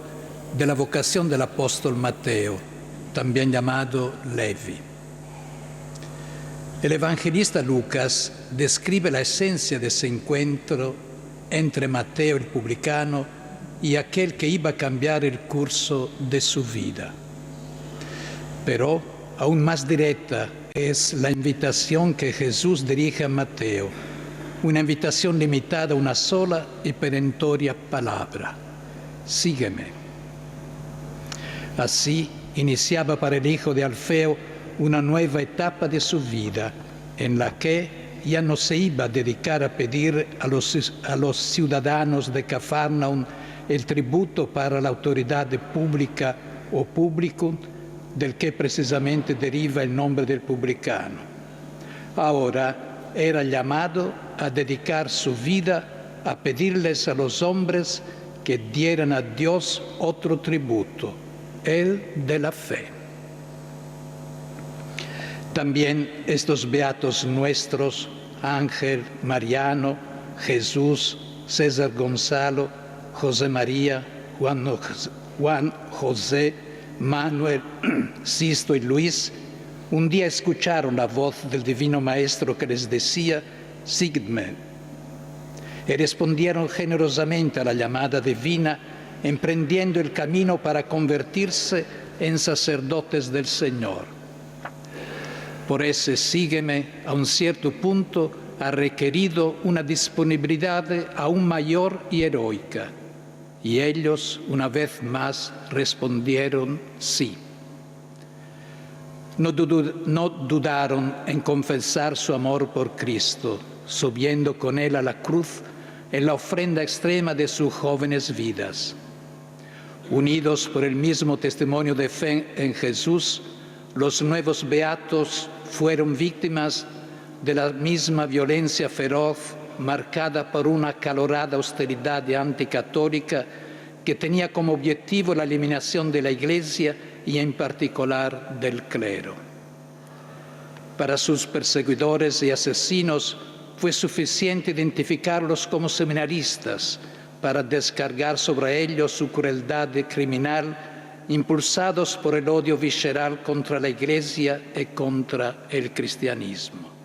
de la vocación del apóstol Mateo, también llamado Levi. El evangelista Lucas describe la esencia de ese encuentro entre Mateo el publicano y aquel que iba a cambiar el curso de su vida. Pero aún más directa es la invitación que Jesús dirige a Mateo, una invitación limitada a una sola y perentoria palabra: sígueme. Así iniciaba para el hijo de Alfeo una nueva etapa de su vida, en la que ya no se iba a dedicar a pedir a los ciudadanos de Cafarnaum el tributo para la autoridad pública o público, del que precisamente deriva el nombre del publicano. Ahora era llamado a dedicar su vida a pedirles a los hombres que dieran a Dios otro tributo, el de la fe. También estos beatos nuestros, Ángel, Mariano, Jesús, César Gonzalo, José María, Juan José, Manuel, Sisto y Luis, un día escucharon la voz del Divino Maestro que les decía: sígueme. Y respondieron generosamente a la llamada divina, emprendiendo el camino para convertirse en sacerdotes del Señor. Por ese sígueme, a un cierto punto, ha requerido una disponibilidad aún mayor y heroica. Y ellos, una vez más, respondieron sí. No dudaron en confesar su amor por Cristo, subiendo con Él a la cruz en la ofrenda extrema de sus jóvenes vidas. Unidos por el mismo testimonio de fe en Jesús, los nuevos beatos fueron víctimas de la misma violencia feroz, marcada por una acalorada austeridad anticatólica que tenía como objetivo la eliminación de la Iglesia y en particular del clero. Para sus perseguidores y asesinos fue suficiente identificarlos como seminaristas para descargar sobre ellos su crueldad criminal, impulsados por el odio visceral contra la Iglesia y contra el cristianismo.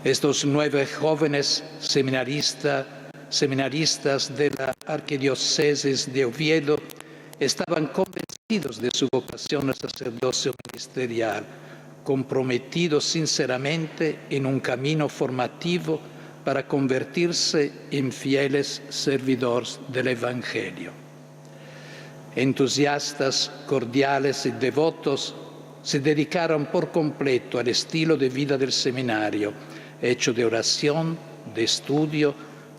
Estos 9 jóvenes seminaristas de la Arquidiócesis de Oviedo estaban convencidos de su vocación al sacerdocio ministerial, comprometidos sinceramente en un camino formativo para convertirse en fieles servidores del Evangelio. Entusiastas, cordiales y devotos, se dedicaron por completo al estilo de vida del seminario, hecho de oración, de estudio,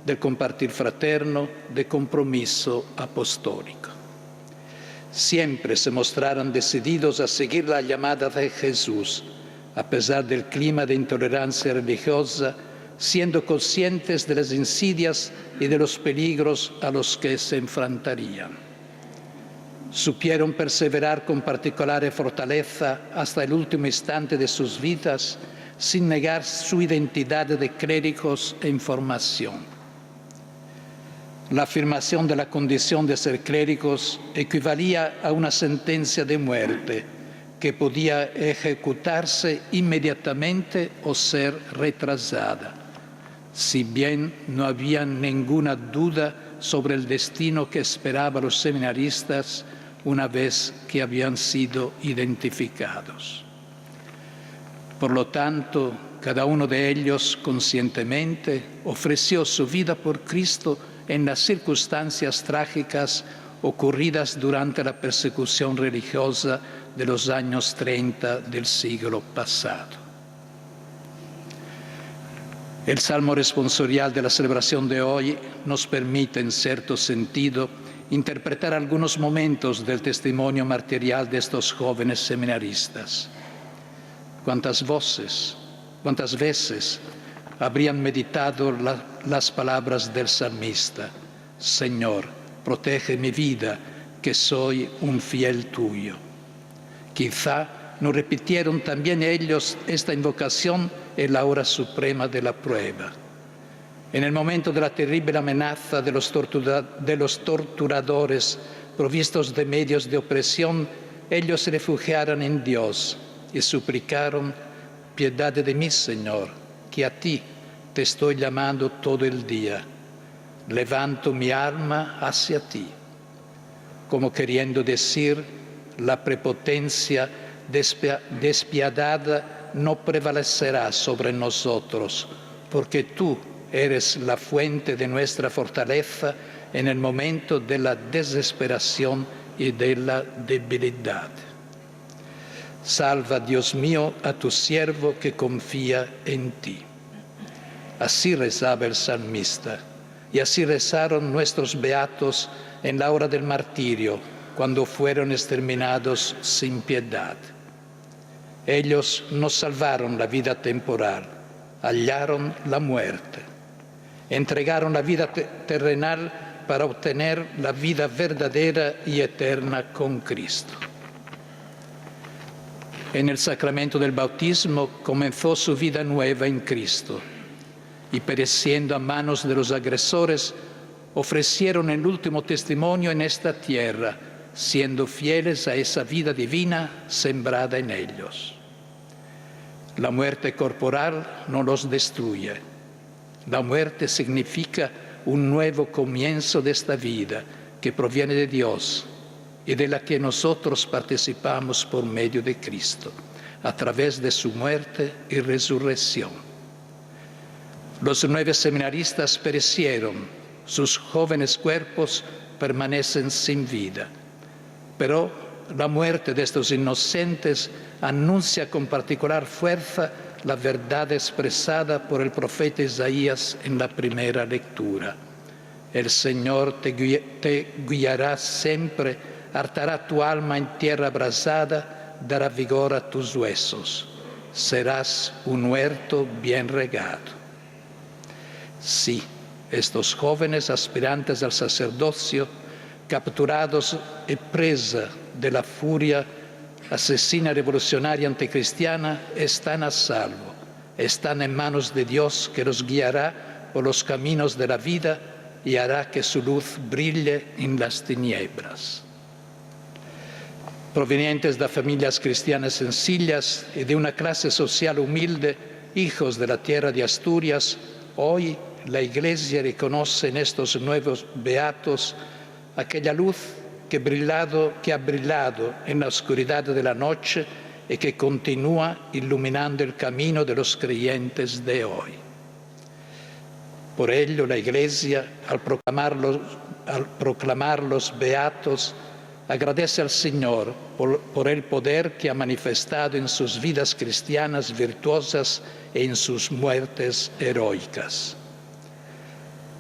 del compartir fraterno, de compromiso apostólico. Siempre se mostraron decididos a seguir la llamada de Jesús, a pesar del clima de intolerancia religiosa, siendo conscientes de las insidias y de los peligros a los que se enfrentarían. Supieron perseverar con particular fortaleza hasta el último instante de sus vidas, sin negar su identidad de clérigos en formación. La afirmación de la condición de ser clérigos equivalía a una sentencia de muerte que podía ejecutarse inmediatamente o ser retrasada, si bien no había ninguna duda sobre el destino que esperaba a los seminaristas una vez que habían sido identificados. Por lo tanto, cada uno de ellos conscientemente ofreció su vida por Cristo en las circunstancias trágicas ocurridas durante la persecución religiosa de los años 30 del siglo pasado. El Salmo responsorial de la celebración de hoy nos permite, en cierto sentido, interpretar algunos momentos del testimonio martirial de estos jóvenes seminaristas. ¿Cuántas veces habrían meditado las palabras del salmista? Señor, protege mi vida, que soy un fiel tuyo. Quizá no repitieron también ellos esta invocación en la hora suprema de la prueba. En el momento de la terrible amenaza de los torturadores provistos de medios de opresión, ellos se refugiaron en Dios y suplicaron: piedad de mí, Señor, que a ti te estoy llamando todo el día. Levanto mi alma hacia ti, como queriendo decir: la prepotencia despiadada no prevalecerá sobre nosotros, porque tú eres la fuente de nuestra fortaleza en el momento de la desesperación y de la debilidad. Salva, Dios mío, a tu siervo que confía en ti. Así rezaba el salmista, y así rezaron nuestros beatos en la hora del martirio, cuando fueron exterminados sin piedad. Ellos no salvaron la vida temporal, hallaron la muerte. Entregaron la vida terrenal para obtener la vida verdadera y eterna con Cristo. En el sacramento del bautismo comenzó su vida nueva en Cristo y, pereciendo a manos de los agresores, ofrecieron el último testimonio en esta tierra, siendo fieles a esa vida divina sembrada en ellos. La muerte corporal no los destruye. La muerte significa un nuevo comienzo de esta vida que proviene de Dios y de la que nosotros participamos por medio de Cristo, a través de su muerte y resurrección. Los 9 seminaristas perecieron, sus jóvenes cuerpos permanecen sin vida, pero la muerte de estos inocentes anuncia con particular fuerza la verdad expresada por el profeta Isaías en la primera lectura. El Señor te guiará siempre, hartará tu alma en tierra abrasada, dará vigor a tus huesos. Serás un huerto bien regado. Sí, estos jóvenes aspirantes al sacerdocio, capturados y presa de la furia asesina revolucionaria anticristiana, están a salvo, están en manos de Dios, que los guiará por los caminos de la vida y hará que su luz brille en las tinieblas. Provenientes de familias cristianas sencillas y de una clase social humilde, hijos de la tierra de Asturias, hoy la Iglesia reconoce en estos nuevos beatos aquella luz que ha brillado en la oscuridad de la noche y que continúa iluminando el camino de los creyentes de hoy. Por ello, la Iglesia, al proclamar los beatos, agradece al Señor por el poder que ha manifestado en sus vidas cristianas virtuosas y en sus muertes heroicas.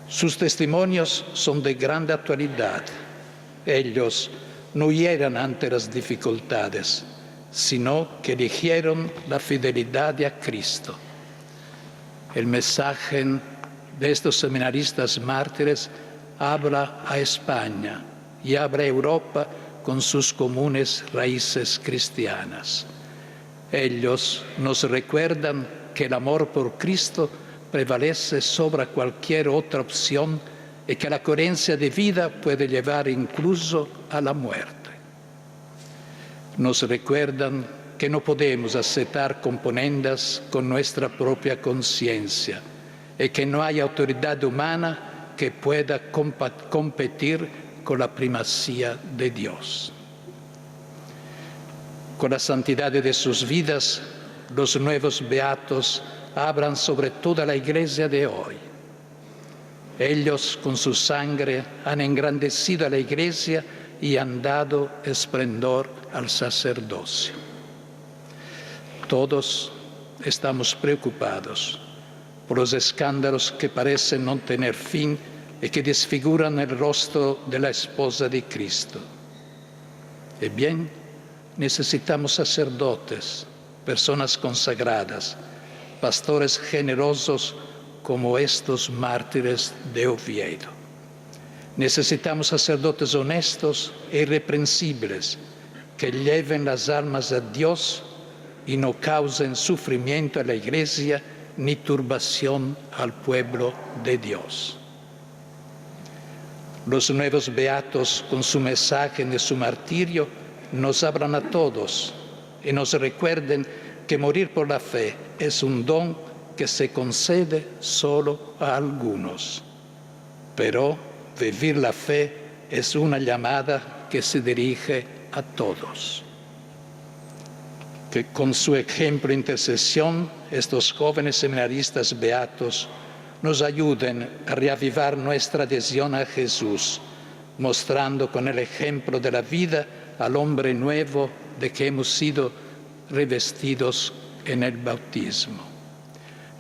Sus testimonios son de gran actualidad. Ellos no huyeron ante las dificultades, sino que eligieron la fidelidad a Cristo. El mensaje de estos seminaristas mártires habla a España y abre a Europa con sus comunes raíces cristianas. Ellos nos recuerdan que el amor por Cristo prevalece sobre cualquier otra opción y que la coherencia de vida puede llevar incluso a la muerte. Nos recuerdan que no podemos aceptar componendas con nuestra propia conciencia y que no hay autoridad humana que pueda competir con la primacía de Dios. Con la santidad de sus vidas, los nuevos beatos hablan sobre toda la Iglesia de hoy. Ellos con su sangre han engrandecido a la Iglesia y han dado esplendor al sacerdocio. Todos estamos preocupados por los escándalos que parecen no tener fin y que desfiguran el rostro de la esposa de Cristo. Y bien, necesitamos sacerdotes, personas consagradas, pastores generosos como estos mártires de Oviedo. Necesitamos sacerdotes honestos e irreprensibles que lleven las almas a Dios y no causen sufrimiento a la Iglesia ni turbación al pueblo de Dios. Los nuevos beatos, con su mensaje de su martirio, nos hablan a todos y nos recuerden que morir por la fe es un don que se concede solo a algunos. Pero vivir la fe es una llamada que se dirige a todos. Que con su ejemplo e intercesión, estos jóvenes seminaristas beatos nos ayuden a reavivar nuestra adhesión a Jesús, mostrando con el ejemplo de la vida al hombre nuevo de que hemos sido revestidos en el bautismo.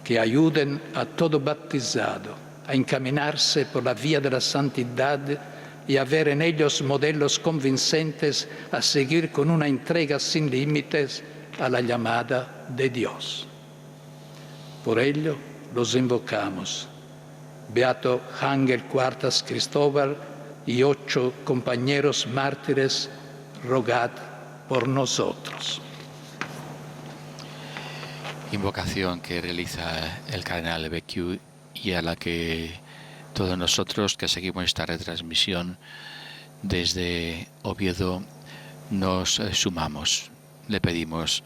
Que ayuden a todo bautizado a encaminarse por la vía de la santidad y a ver en ellos modelos convincentes a seguir con una entrega sin límites a la llamada de Dios. Por ello los invocamos. Beato Ángel Cuartas Cristóbal y 8 compañeros mártires, rogad por nosotros. Invocación que realiza el cardenal Becciu y a la que todos nosotros que seguimos esta retransmisión desde Oviedo nos sumamos. Le pedimos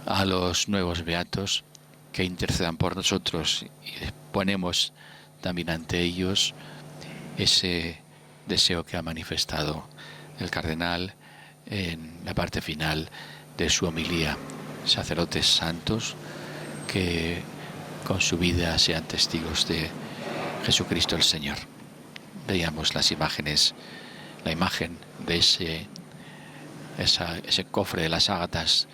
a los nuevos beatos que intercedan por nosotros y ponemos también ante ellos ese deseo que ha manifestado el cardenal en la parte final de su homilía. Sacerdotes santos que con su vida sean testigos de Jesucristo el Señor. Veíamos las imágenes, la imagen de ese cofre de las ágatas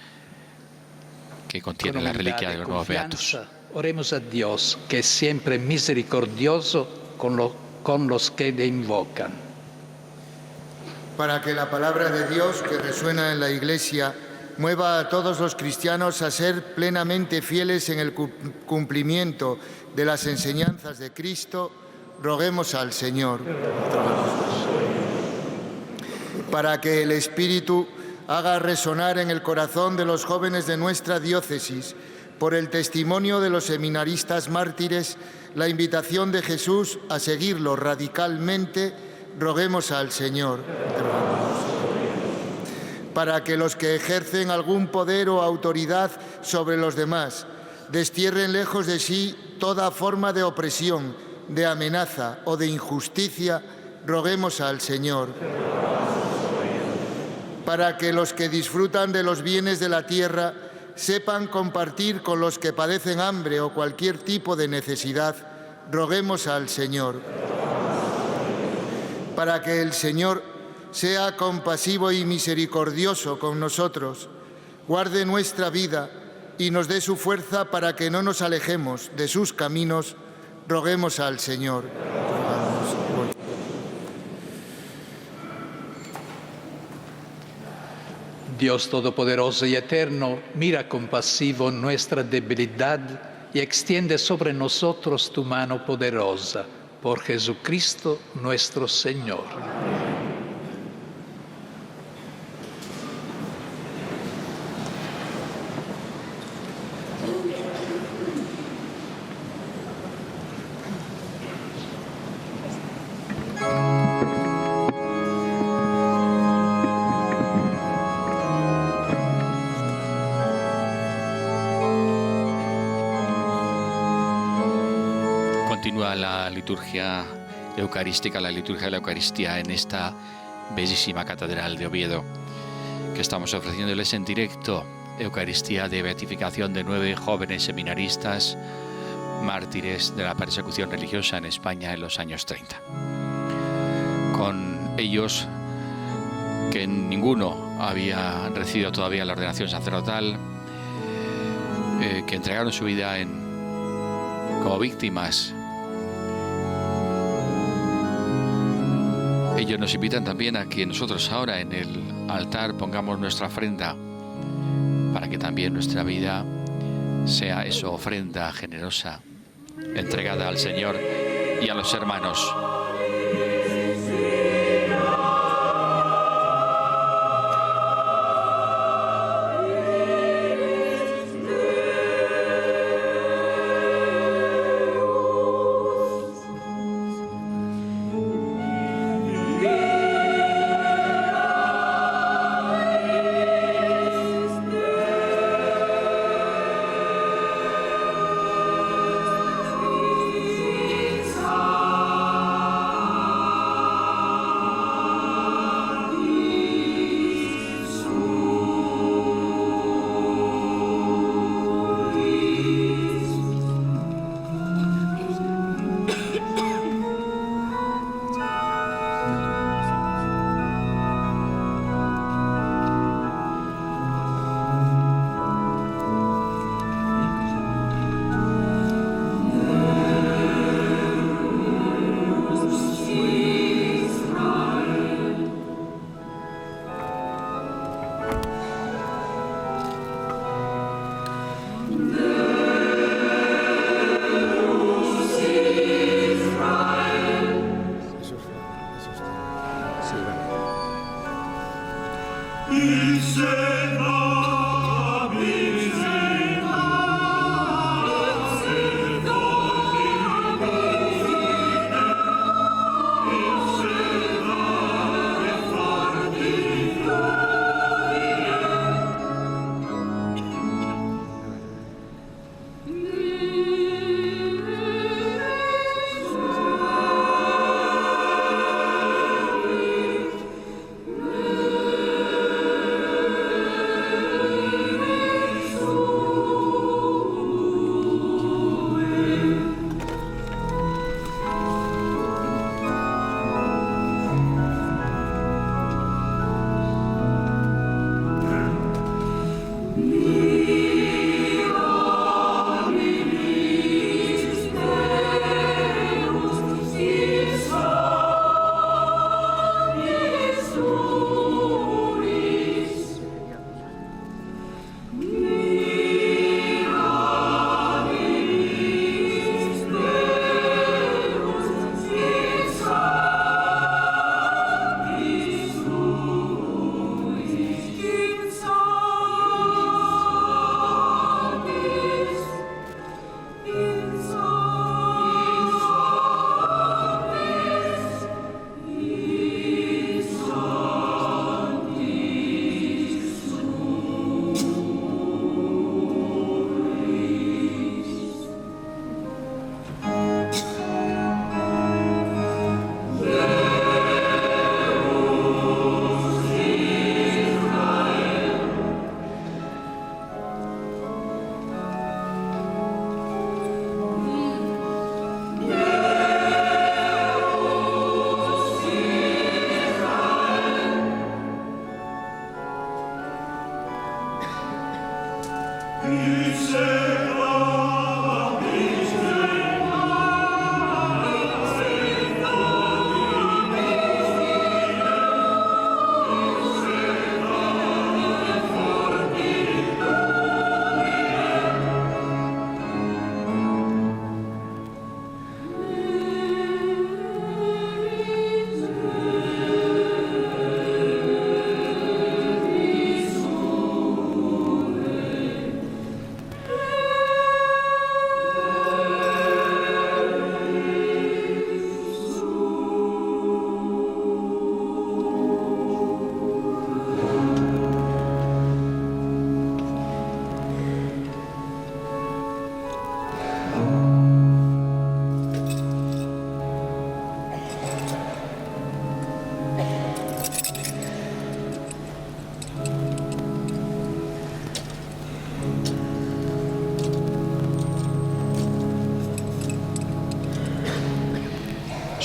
que contiene la reliquia de los nuevos beatos. Oremos a Dios, que es siempre misericordioso con los que le invocan. Para que la palabra de Dios que resuena en la Iglesia mueva a todos los cristianos a ser plenamente fieles en el cumplimiento de las enseñanzas de Cristo, roguemos al Señor. Para que el Espíritu haga resonar en el corazón de los jóvenes de nuestra diócesis, por el testimonio de los seminaristas mártires, la invitación de Jesús a seguirlo radicalmente, roguemos al Señor. Para que los que ejercen algún poder o autoridad sobre los demás destierren lejos de sí toda forma de opresión, de amenaza o de injusticia, roguemos al Señor. Para que los que disfrutan de los bienes de la tierra sepan compartir con los que padecen hambre o cualquier tipo de necesidad, roguemos al Señor. Para que el Señor sea compasivo y misericordioso con nosotros, guarde nuestra vida y nos dé su fuerza para que no nos alejemos de sus caminos, roguemos al Señor. Dios Todopoderoso y Eterno, mira compasivo nuestra debilidad y extiende sobre nosotros tu mano poderosa. Por Jesucristo nuestro Señor. Continúa la liturgia eucarística, la liturgia de la Eucaristía en esta bellísima catedral de Oviedo, que estamos ofreciéndoles en directo. Eucaristía de beatificación de 9 jóvenes seminaristas, mártires de la persecución religiosa en España en los años 30. Con ellos, que ninguno había recibido todavía la ordenación sacerdotal, que entregaron su vida como víctimas. Ellos nos invitan también a que nosotros ahora en el altar pongamos nuestra ofrenda, para que también nuestra vida sea esa ofrenda generosa, entregada al Señor y a los hermanos.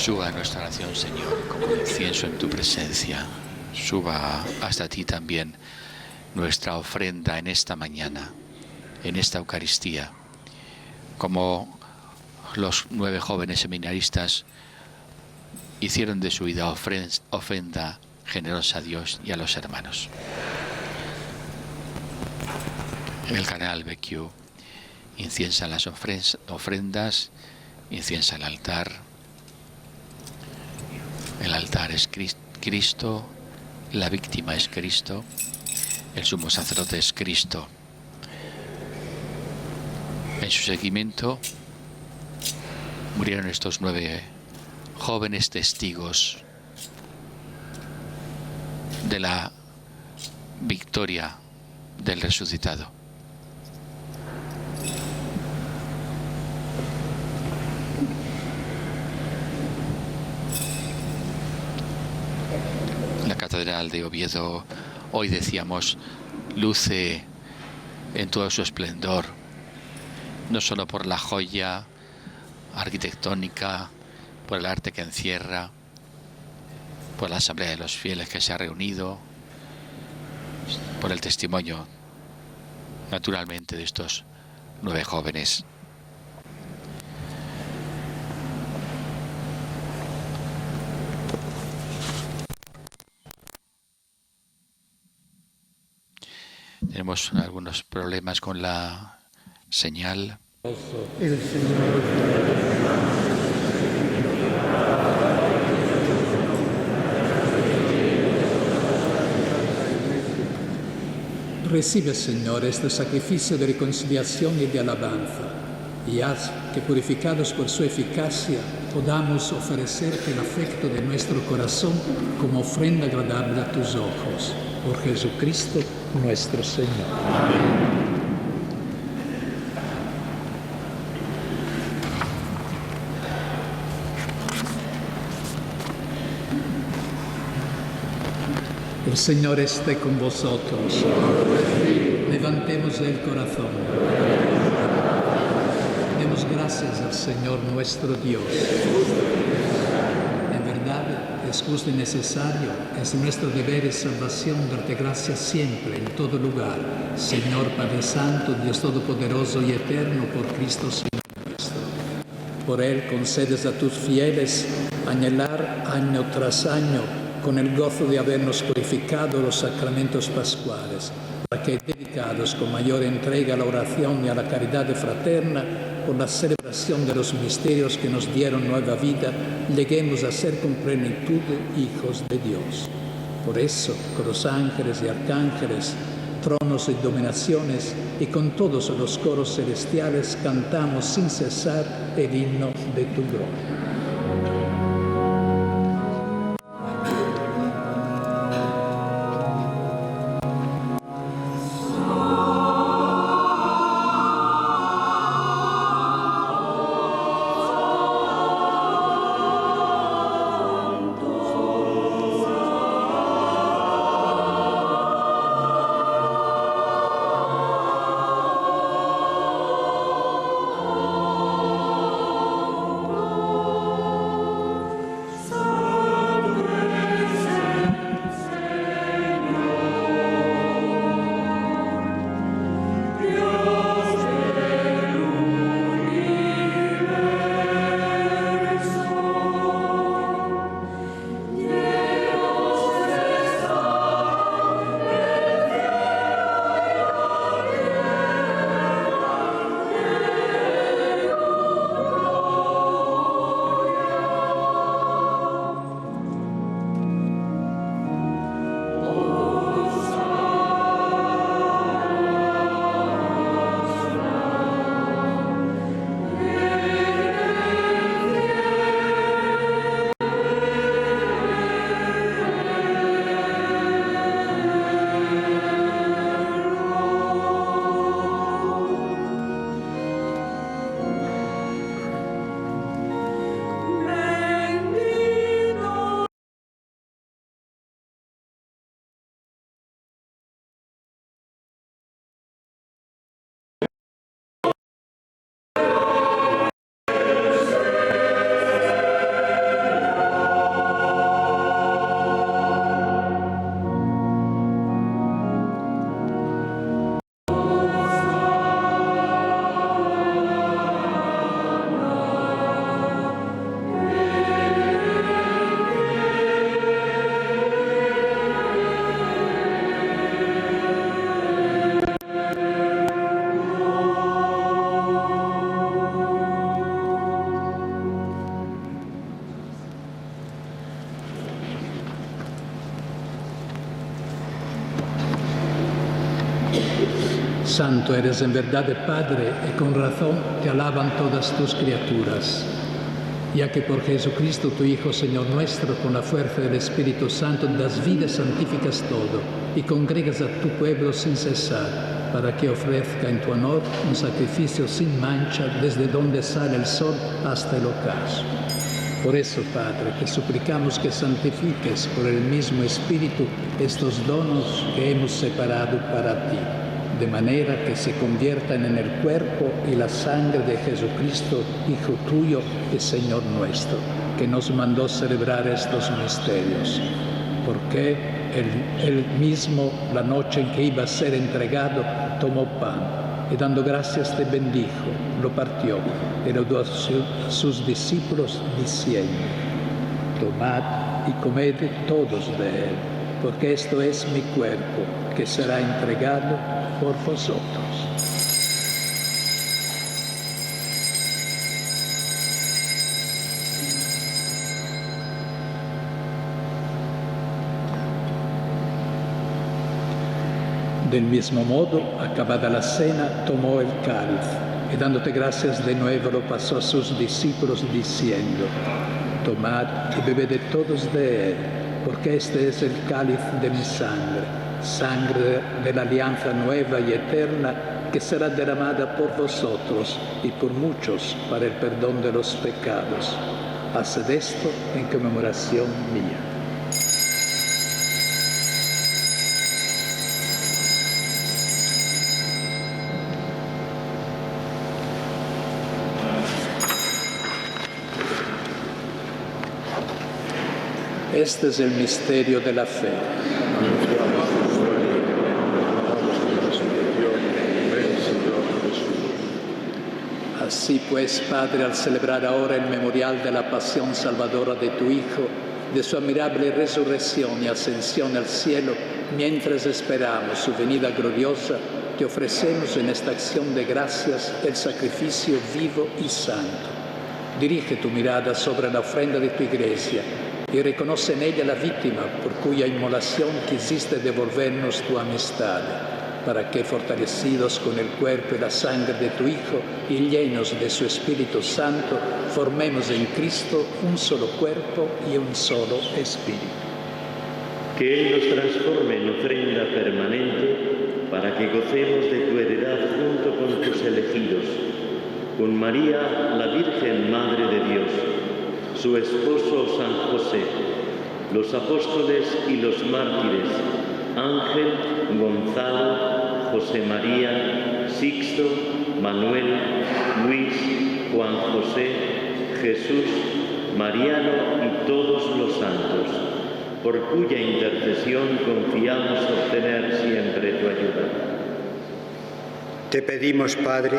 Suba a nuestra oración, Señor, como incienso en tu presencia. Suba hasta ti también nuestra ofrenda en esta mañana, en esta Eucaristía, como los 9 jóvenes seminaristas hicieron de su vida ofrenda generosa a Dios y a los hermanos. El canal BQ inciensa las ofrendas, inciensa el altar. El altar es Cristo, la víctima es Cristo, el sumo sacerdote es Cristo. En su seguimiento murieron estos 9 jóvenes testigos de la victoria del resucitado. La Catedral de Oviedo, hoy decíamos, luce en todo su esplendor, no solo por la joya arquitectónica, por el arte que encierra, por la asamblea de los fieles que se ha reunido, por el testimonio, naturalmente, de estos 9 jóvenes. Tenemos algunos problemas con la señal. Recibe, Señor, este sacrificio de reconciliación y de alabanza, y haz que, purificados por su eficacia, podamos ofrecerte el afecto de nuestro corazón como ofrenda agradable a tus ojos. Por Jesucristo nuestro Señor. El Señor esté con vosotros. Levantemos el corazón. Demos gracias al Señor nuestro Dios. En verdad, es justo y necesario, es nuestro deber y salvación darte gracias siempre, en todo lugar, Señor Padre Santo, Dios Todopoderoso y Eterno, por Cristo Señor nuestro. Por Él concedes a tus fieles anhelar año tras año con el gozo de habernos purificado los sacramentos pascuales, para que, dedicados con mayor entrega a la oración y a la caridad fraterna, por la celebración de los misterios que nos dieron nueva vida, lleguemos a ser con plenitud hijos de Dios. Por eso, con los ángeles y arcángeles, tronos y dominaciones, y con todos los coros celestiales, cantamos sin cesar el himno de tu gloria. Santo eres en verdad, Padre, y con razón te alaban todas tus criaturas. Ya que por Jesucristo, tu Hijo, Señor nuestro, con la fuerza del Espíritu Santo, das vida y santificas todo, y congregas a tu pueblo sin cesar, para que ofrezca en tu honor un sacrificio sin mancha desde donde sale el sol hasta el ocaso. Por eso, Padre, te suplicamos que santifiques por el mismo Espíritu estos donos que hemos separado para ti, de manera que se conviertan en el cuerpo y la sangre de Jesucristo, Hijo tuyo y Señor nuestro, que nos mandó celebrar estos misterios. Porque él mismo, la noche en que iba a ser entregado, tomó pan y dando gracias te bendijo, lo partió y lo dio a sus discípulos diciendo: tomad y comed todos de él, porque esto es mi cuerpo que será entregado por vosotros. Del mismo modo, acabada la cena, tomó el cáliz y dándote gracias de nuevo lo pasó a sus discípulos diciendo: tomad y bebed de todos de él, porque este es el cáliz de mi sangre, sangre de la alianza nueva y eterna, que será derramada por vosotros y por muchos para el perdón de los pecados. Haced esto en conmemoración mía. Este es el misterio de la fe. Así pues, Padre, al celebrar ahora el memorial de la pasión salvadora de tu Hijo, de su admirable resurrección y ascensión al cielo, mientras esperamos su venida gloriosa, te ofrecemos en esta acción de gracias el sacrificio vivo y santo. Dirige tu mirada sobre la ofrenda de tu Iglesia y reconoce en ella la víctima por cuya inmolación quisiste devolvernos tu amistad, para que, fortalecidos con el cuerpo y la sangre de tu Hijo y llenos de su Espíritu Santo, formemos en Cristo un solo cuerpo y un solo espíritu. Que Él nos transforme en ofrenda permanente para que gocemos de tu heredad junto con tus elegidos, con María, la Virgen Madre de Dios, su esposo San José, los apóstoles y los mártires, Ángel, Gonzalo, José María, Sixto, Manuel, Luis, Juan José, Jesús, Mariano y todos los santos, por cuya intercesión confiamos obtener siempre tu ayuda. Te pedimos, Padre,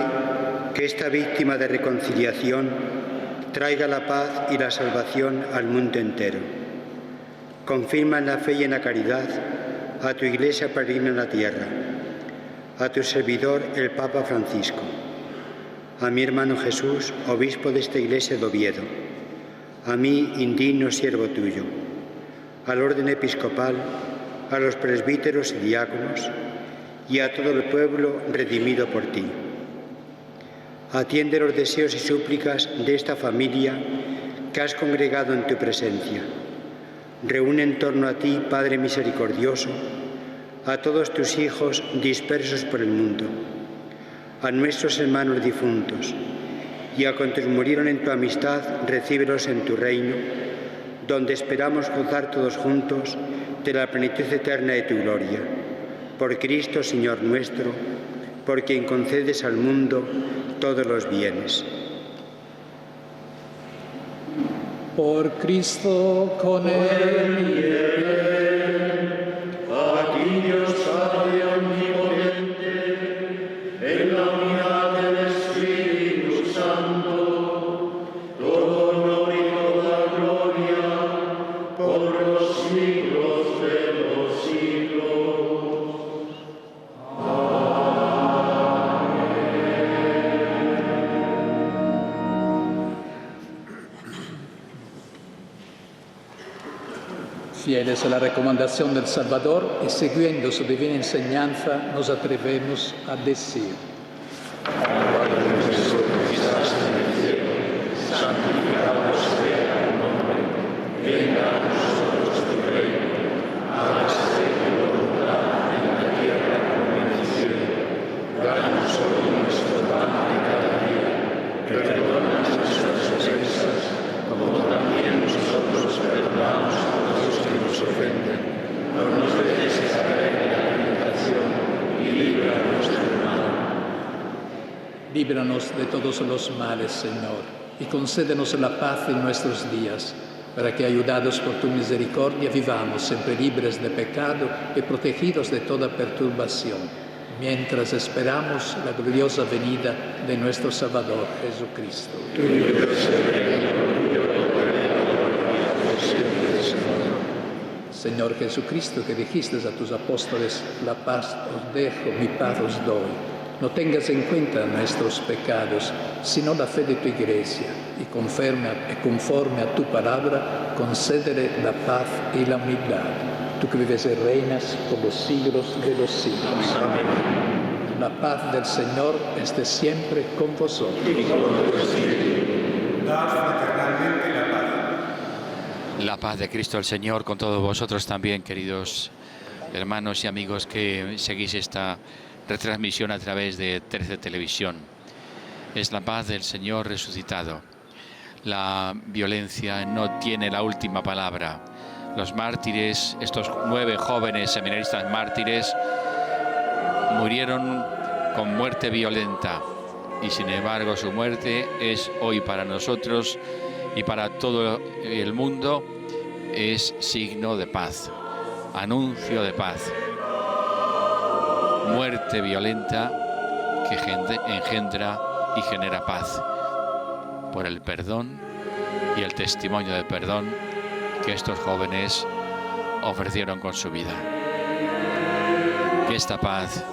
que esta víctima de reconciliación traiga la paz y la salvación al mundo entero. Confirma en la fe y en la caridad a tu Iglesia peregrina en la tierra, a tu servidor el Papa Francisco, a mi hermano Jesús, obispo de esta Iglesia de Oviedo, a mí, indigno siervo tuyo, al orden episcopal, a los presbíteros y diáconos, y a todo el pueblo redimido por ti. Atiende los deseos y súplicas de esta familia que has congregado en tu presencia. Reúne en torno a ti, Padre misericordioso, a todos tus hijos dispersos por el mundo, a nuestros hermanos difuntos, y a cuantos murieron en tu amistad, recíbelos en tu reino, donde esperamos gozar todos juntos de la plenitud eterna de tu gloria. Por Cristo, Señor nuestro, por quien concedes al mundo todos los bienes. Por Cristo, con Él y en Él, a ti Dios Padre omnipotente, en la unidad del Espíritu Santo, todo honor y toda gloria, por los siglos de los siglos. Fieles a la recomendación del Salvador y siguiendo su divina enseñanza, nos atrevemos a decir: Padre nuestro que estás en el cielo, santificado sea tu nombre. Venga a nosotros tu reino. Hágase tu voluntad en la tierra como en el cielo. Danos hoy nuestro pan de cada día. Perdona nuestras ofensas, como también nosotros perdonamos a los que nos ofenden. No nos dejes caer en la tentación y líbranos del mal. Líbranos de todos los males, Señor, y concédenos la paz en nuestros días, para que, ayudados por tu misericordia, vivamos siempre libres de pecado y protegidos de toda perturbación, mientras esperamos la gloriosa venida de nuestro Salvador Jesucristo. Tuyo es el reino, tuyo el poder, por siempre, Señor. Señor Jesucristo, que dijiste a tus apóstoles: la paz os dejo, mi paz os doy. No tengas en cuenta nuestros pecados, sino la fe de tu Iglesia, y conforme a tu palabra, concédele la paz y la humildad. Tú que vives y reinas por los siglos de los siglos. Amén. La paz del Señor esté siempre con vosotros. Y con tu espíritu. Dad fraternalmente la paz. La paz de Cristo el Señor con todos vosotros también, queridos hermanos y amigos que seguís esta retransmisión a través de 13 Televisión. Es la paz del Señor resucitado. La violencia no tiene la última palabra. Los mártires, estos 9 jóvenes seminaristas mártires, murieron con muerte violenta, y sin embargo su muerte es hoy para nosotros y para todo el mundo es signo de paz, anuncio de paz. Muerte violenta que engendra y genera paz por el perdón y el testimonio de perdón que estos jóvenes ofrecieron con su vida. Que esta paz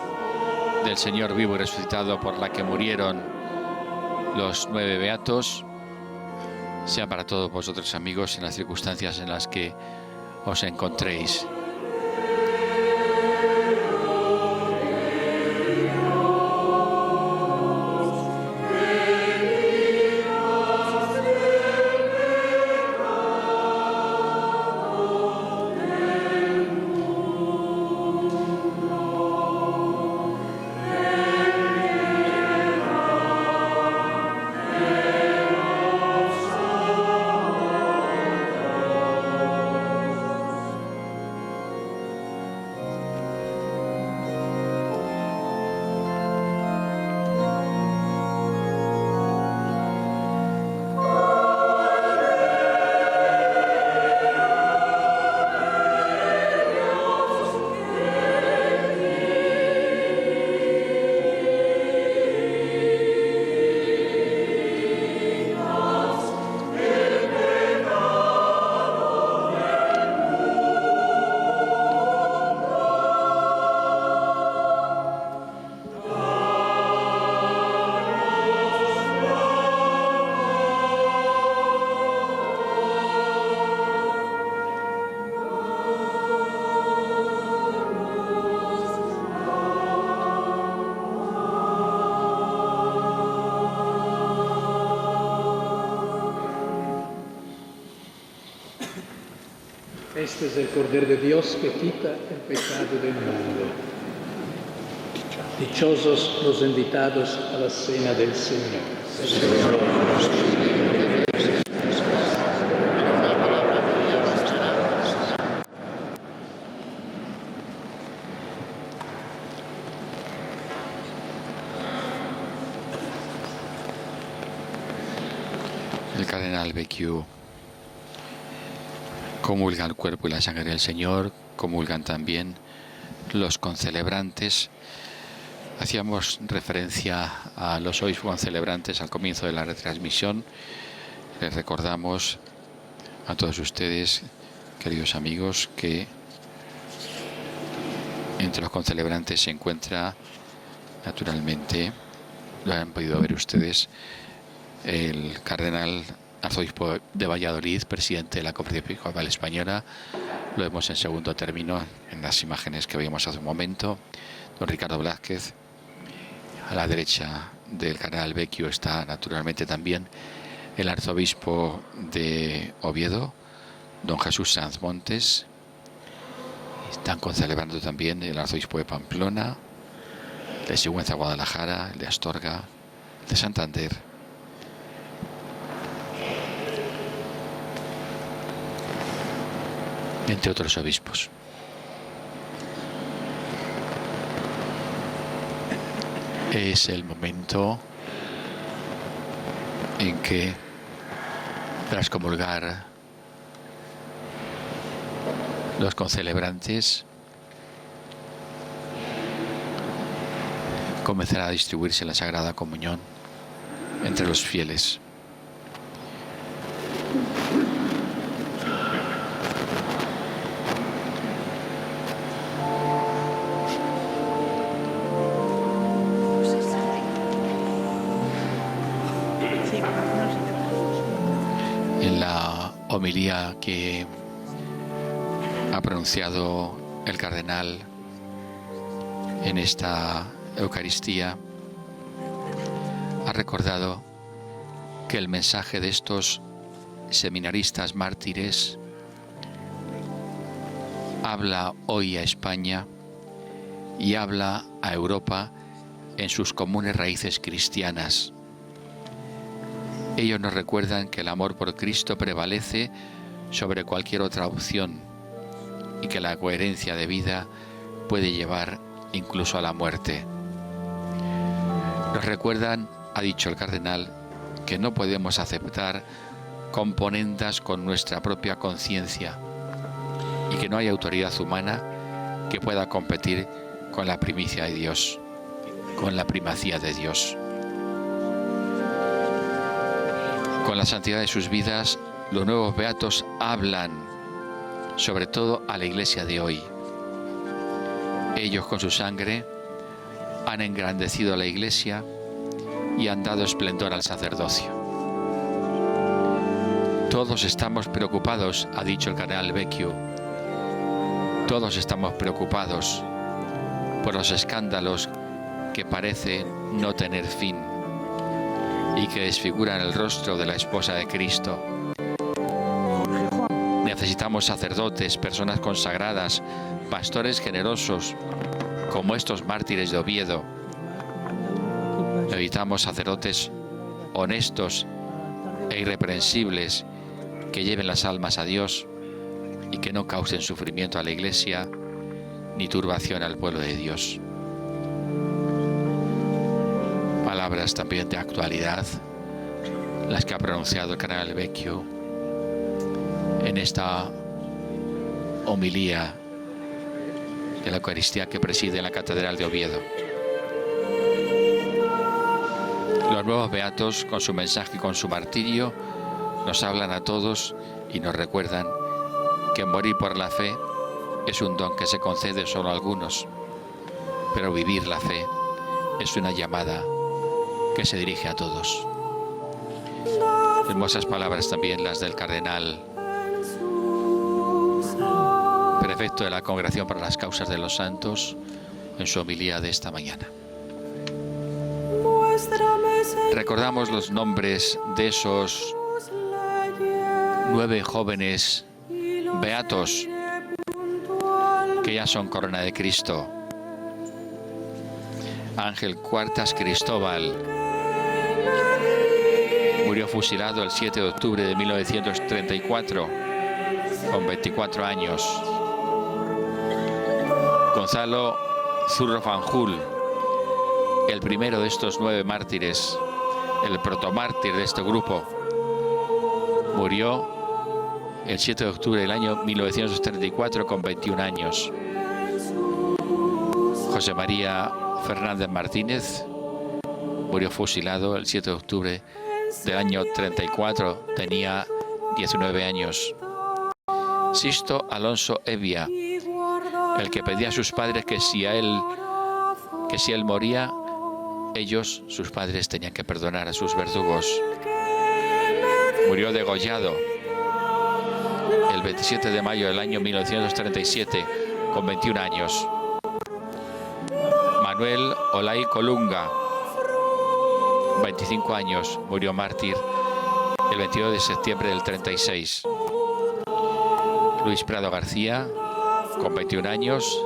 del Señor vivo y resucitado por la que murieron los 9 beatos sea para todos vosotros, amigos, en las circunstancias en las que os encontréis. Este es el Cordero de Dios que quita el pecado del mundo. Dichosos los invitados a la cena del Señor. El cardenal Becciu comulga el cuerpo y la sangre del Señor, comulgan también los concelebrantes. Hacíamos referencia a los hoy concelebrantes al comienzo de la retransmisión. Les recordamos a todos ustedes, queridos amigos, que entre los concelebrantes se encuentra, naturalmente, lo han podido ver ustedes, el cardenal arzobispo de Valladolid, presidente de la Conferencia Episcopal Española. Lo vemos en segundo término en las imágenes que veíamos hace un momento. Don Ricardo Blázquez. A la derecha del cardenal Vecchio está naturalmente también el arzobispo de Oviedo, don Jesús Sanz Montes. Están concelebrando también el arzobispo de Pamplona, de Sigüenza, Guadalajara, el de Astorga, el de Santander. Entre otros obispos. Es el momento en que, tras comulgar, los concelebrantes comenzará a distribuirse la Sagrada Comunión entre los fieles. En la homilía que ha pronunciado el cardenal en esta Eucaristía, ha recordado que el mensaje de estos seminaristas mártires habla hoy a España y habla a Europa en sus comunes raíces cristianas. Ellos nos recuerdan que el amor por Cristo prevalece sobre cualquier otra opción y que la coherencia de vida puede llevar incluso a la muerte. Nos recuerdan, ha dicho el cardenal, que no podemos aceptar componendas con nuestra propia conciencia y que no hay autoridad humana que pueda competir con la primicia de Dios, con la primacía de Dios. Con la santidad de sus vidas, los nuevos beatos hablan sobre todo a la Iglesia de hoy. Ellos con su sangre han engrandecido a la Iglesia y han dado esplendor al sacerdocio. Todos estamos preocupados, ha dicho el cardenal Vecchio, todos estamos preocupados por los escándalos que parecen no tener fin y que desfiguran el rostro de la esposa de Cristo. Necesitamos sacerdotes, personas consagradas, pastores generosos, como estos mártires de Oviedo. Necesitamos sacerdotes honestos e irreprensibles que lleven las almas a Dios y que no causen sufrimiento a la Iglesia ni turbación al pueblo de Dios. Palabras también de actualidad, las que ha pronunciado el cardenal Vecchio en esta homilía de la Eucaristía que preside en la Catedral de Oviedo. Los nuevos beatos, con su mensaje y con su martirio, nos hablan a todos y nos recuerdan que morir por la fe es un don que se concede solo a algunos, pero vivir la fe es una llamada que se dirige a todos. Hermosas palabras también las del cardenal prefecto de la Congregación para las Causas de los Santos en su homilía de esta mañana. Recordamos los nombres de esos 9 jóvenes beatos que ya son corona de Cristo. Ángel Cuartas Cristóbal murió fusilado el 7 de octubre de 1934 con 24 años. Gonzalo Zurro Fanjul, el primero de estos 9 mártires, el protomártir de este grupo, murió el 7 de octubre del año 1934 con 21 años. José María Fernández Martínez murió fusilado el 7 de octubre del año 34, tenía 19 años. Sisto Alonso Evia, el que pedía a sus padres que si él moría, ellos, sus padres, tenían que perdonar a sus verdugos. Murió degollado el 27 de mayo del año 1937, con 21 años. Manuel Olay Colunga, 25 años, murió mártir el 22 de septiembre del 36. Luis Prado García, con 21 años,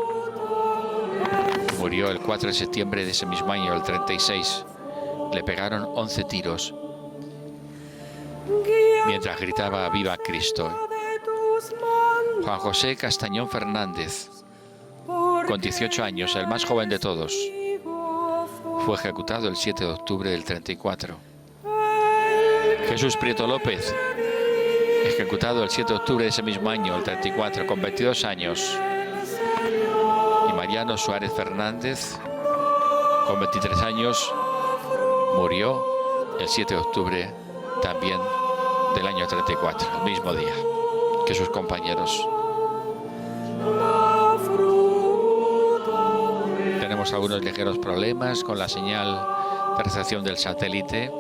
murió el 4 de septiembre de ese mismo año, el 36. Le pegaron 11 tiros mientras gritaba «Viva Cristo». Juan José Castañón Fernández, con 18 años, el más joven de todos, fue ejecutado el 7 de octubre del 34. Jesús Prieto López, ejecutado el 7 de octubre de ese mismo año, el 34, con 22 años. Y Mariano Suárez Fernández, con 23 años, murió el 7 de octubre también del año 34, el mismo día que sus compañeros. Tenemos algunos ligeros problemas con la señal de recepción del satélite.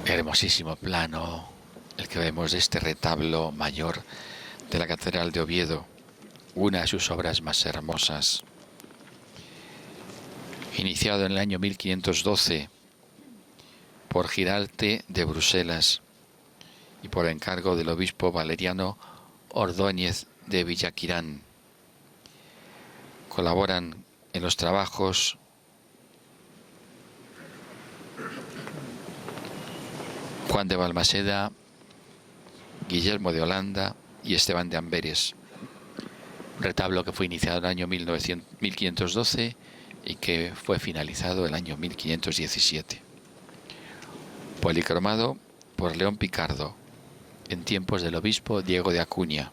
Hermosísimo plano el que vemos de este retablo mayor de la Catedral de Oviedo, una de sus obras más hermosas. Iniciado en el año 1512 por Giralte de Bruselas y por encargo del obispo Valeriano Ordóñez de Villaquirán. Colaboran en los trabajos Juan de Balmaseda, Guillermo de Holanda y Esteban de Amberes. Un retablo que fue iniciado en el año 1512 y que fue finalizado el año 1517. Policromado por León Picardo en tiempos del obispo Diego de Acuña.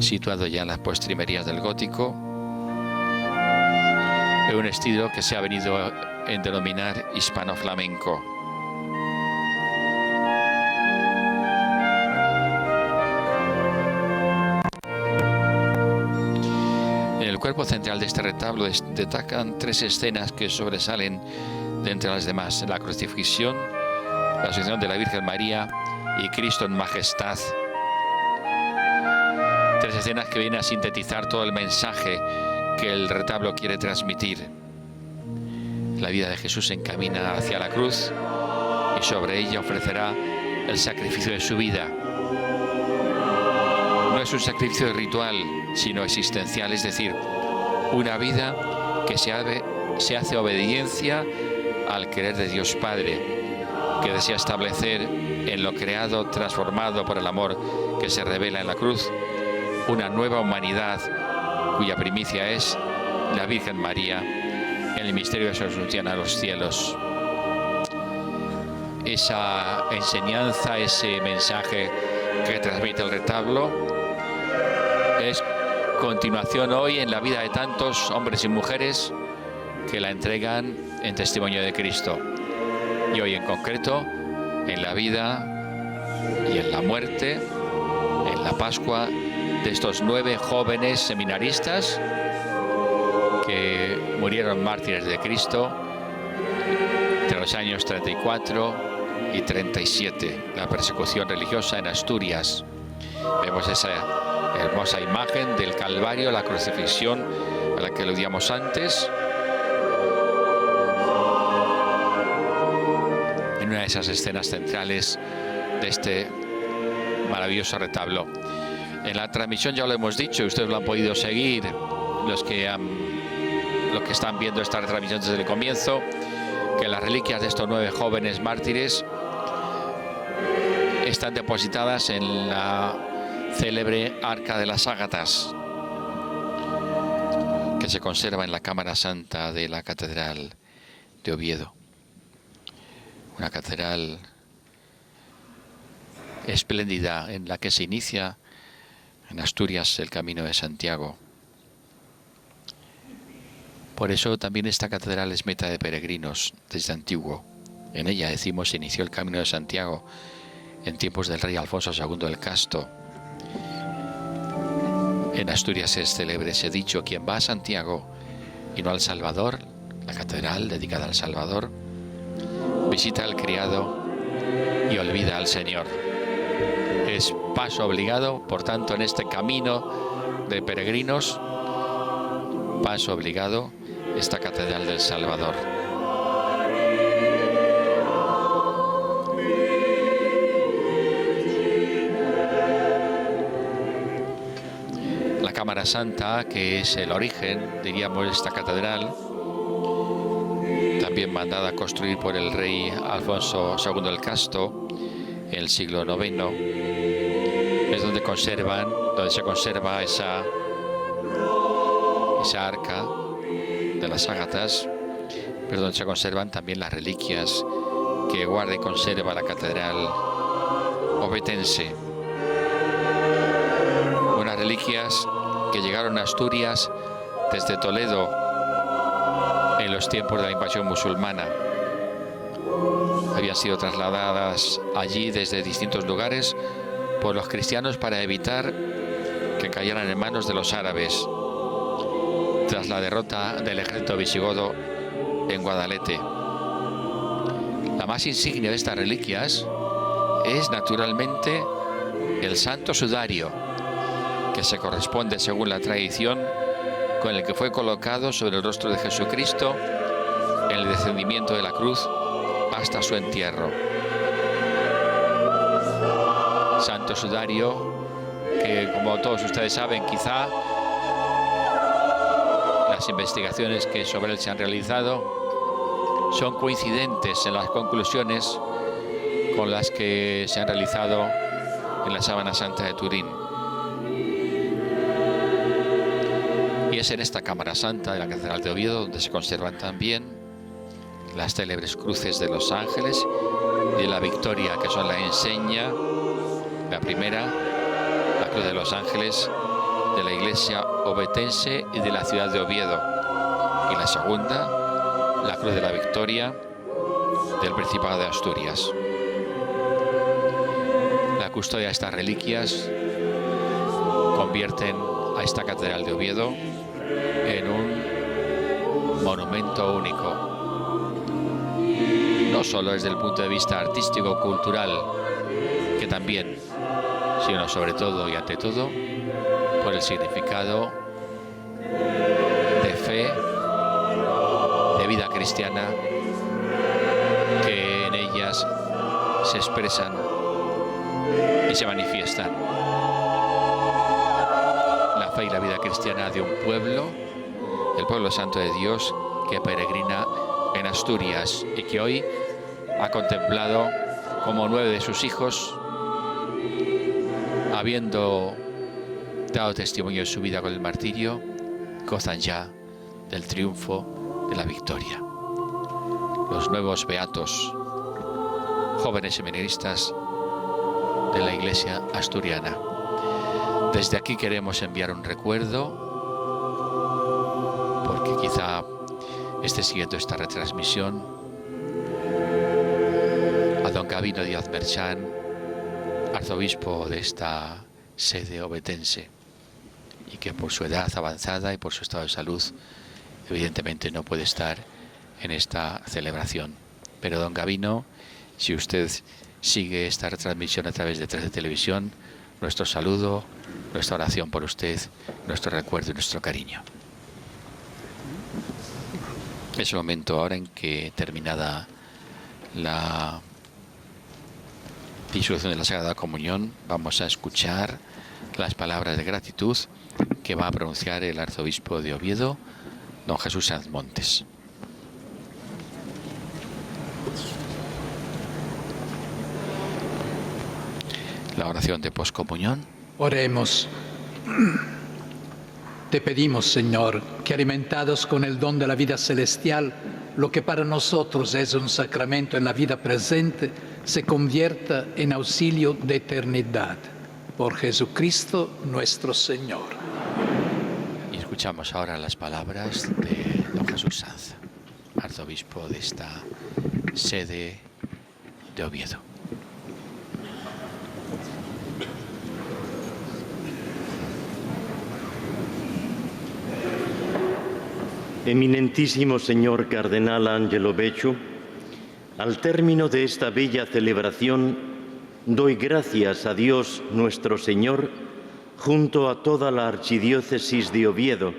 Situado ya en las postrimerías del gótico, en un estilo que se ha venido a denominar hispano-flamenco. En el cuerpo central de este retablo destacan tres escenas que sobresalen de entre las demás: la crucifixión, la Asunción de la Virgen María y Cristo en Majestad. Tres escenas que vienen a sintetizar todo el mensaje que el retablo quiere transmitir. La vida de Jesús se encamina hacia la cruz y sobre ella ofrecerá el sacrificio de su vida. No es un sacrificio ritual, sino existencial, es decir, una vida que se hace obediencia al querer de Dios Padre, que desea establecer en lo creado, transformado por el amor que se revela en la cruz, una nueva humanidad cuya primicia es la Virgen María en el misterio de su asunción a los cielos. Esa enseñanza, ese mensaje que transmite el retablo es continuación hoy en la vida de tantos hombres y mujeres que la entregan en testimonio de Cristo. Y hoy en concreto, en la vida y en la muerte, en la Pascua, de estos 9 jóvenes seminaristas que murieron mártires de Cristo entre los años 34 y 37, la persecución religiosa en Asturias. Vemos esa hermosa imagen del Calvario, la crucifixión a la que aludíamos antes, en una de esas escenas centrales de este maravilloso retablo. En la transmisión ya lo hemos dicho, ustedes lo han podido seguir, los que están viendo esta retransmisión desde el comienzo, que las reliquias de estos 9 jóvenes mártires están depositadas en la célebre Arca de las Ágatas, que se conserva en la Cámara Santa de la Catedral de Oviedo. Una catedral espléndida en la que se inicia en Asturias el Camino de Santiago. Por eso también esta catedral es meta de peregrinos desde antiguo. En ella, decimos, se inició el Camino de Santiago en tiempos del rey Alfonso II el Casto. En Asturias es célebre ese dicho: quien va a Santiago y no al Salvador, la catedral dedicada al Salvador, visita al criado y olvida al Señor. Es paso obligado, por tanto, en este camino de peregrinos, paso obligado esta catedral del Salvador. La Cámara Santa, que es el origen, diríamos, de esta catedral, también mandada a construir por el rey Alfonso II el Casto en el siglo IX, es donde se conserva esa arca de las ágatas, pero donde se conservan también las reliquias que guarda y conserva la catedral ovetense. Unas reliquias que llegaron a Asturias desde Toledo en los tiempos de la invasión musulmana. Habían sido trasladadas allí desde distintos lugares por los cristianos para evitar que cayeran en manos de los árabes tras la derrota del ejército visigodo en Guadalete. La más insignia de estas reliquias es naturalmente el Santo Sudario, que se corresponde, según la tradición, con el que fue colocado sobre el rostro de Jesucristo en el descendimiento de la cruz hasta su entierro. Santo Sudario que, como todos ustedes saben, quizá las investigaciones que sobre él se han realizado son coincidentes en las conclusiones con las que se han realizado en la Sábana Santa de Turín. Y es en esta Cámara Santa de la Catedral de Oviedo donde se conservan también las célebres cruces de los ángeles y de la Victoria, que son la enseña, la primera, la Cruz de los Ángeles de la Iglesia ovetense y de la ciudad de Oviedo, y la segunda, la Cruz de la Victoria del Principado de Asturias. La custodia de estas reliquias convierten a esta Catedral de Oviedo en un monumento único, no solo desde el punto de vista artístico, cultural, que también, sino sobre todo y ante todo por el significado de fe, de vida cristiana, que en ellas se expresan y se manifiestan. La fe y la vida cristiana de un pueblo, el pueblo santo de Dios, que peregrina en Asturias y que hoy ha contemplado como 9 de sus hijos, habiendo dado testimonio de su vida con el martirio, gozan ya del triunfo de la victoria. Los nuevos beatos, jóvenes seminaristas de la Iglesia asturiana. Desde aquí queremos enviar un recuerdo, porque quizá esté siguiendo esta retransmisión, a don Gabino Díaz Merchán, arzobispo de esta sede ovetense, y que por su edad avanzada y por su estado de salud evidentemente no puede estar en esta celebración. Pero don Gabino, si usted sigue esta retransmisión a través de 13 Televisión, nuestro saludo, nuestra oración por usted, nuestro recuerdo y nuestro cariño. Es el momento ahora en que, terminada la disolución de la Sagrada Comunión, vamos a escuchar las palabras de gratitud que va a pronunciar el arzobispo de Oviedo, don Jesús Sanz Montes. La oración de poscomunión. Oremos. Te pedimos, Señor, que alimentados con el don de la vida celestial, lo que para nosotros es un sacramento en la vida presente, se convierta en auxilio de eternidad. Por Jesucristo nuestro Señor. Y escuchamos ahora las palabras de don Jesús Sanz, arzobispo de esta sede de Oviedo. Eminentísimo señor Cardenal Angelo Becciu, al término de esta bella celebración, doy gracias a Dios nuestro Señor, junto a toda la Archidiócesis de Oviedo,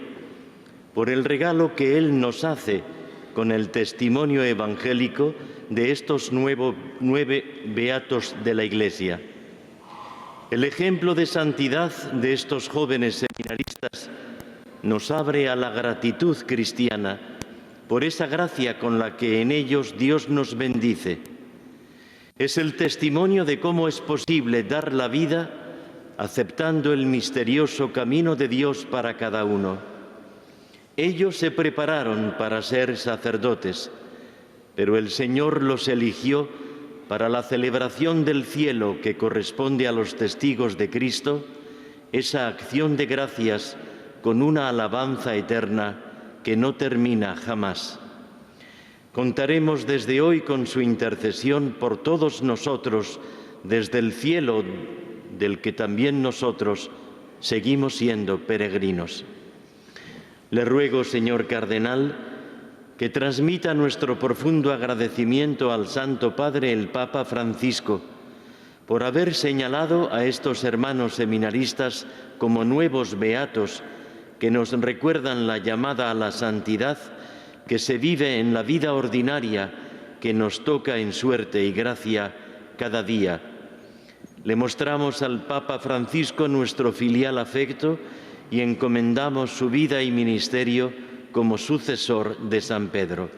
por el regalo que Él nos hace con el testimonio evangélico de estos 9 beatos de la Iglesia. El ejemplo de santidad de estos jóvenes seminaristas nos abre a la gratitud cristiana por esa gracia con la que en ellos Dios nos bendice. Es el testimonio de cómo es posible dar la vida aceptando el misterioso camino de Dios para cada uno. Ellos se prepararon para ser sacerdotes, pero el Señor los eligió para la celebración del cielo que corresponde a los testigos de Cristo, esa acción de gracias con una alabanza eterna que no termina jamás. Contaremos desde hoy con su intercesión por todos nosotros desde el cielo del que también nosotros seguimos siendo peregrinos. Le ruego, señor cardenal, que transmita nuestro profundo agradecimiento al Santo Padre, el Papa Francisco, por haber señalado a estos hermanos seminaristas como nuevos beatos que nos recuerdan la llamada a la santidad que se vive en la vida ordinaria que nos toca en suerte y gracia cada día. Le mostramos al Papa Francisco nuestro filial afecto y encomendamos su vida y ministerio como sucesor de San Pedro.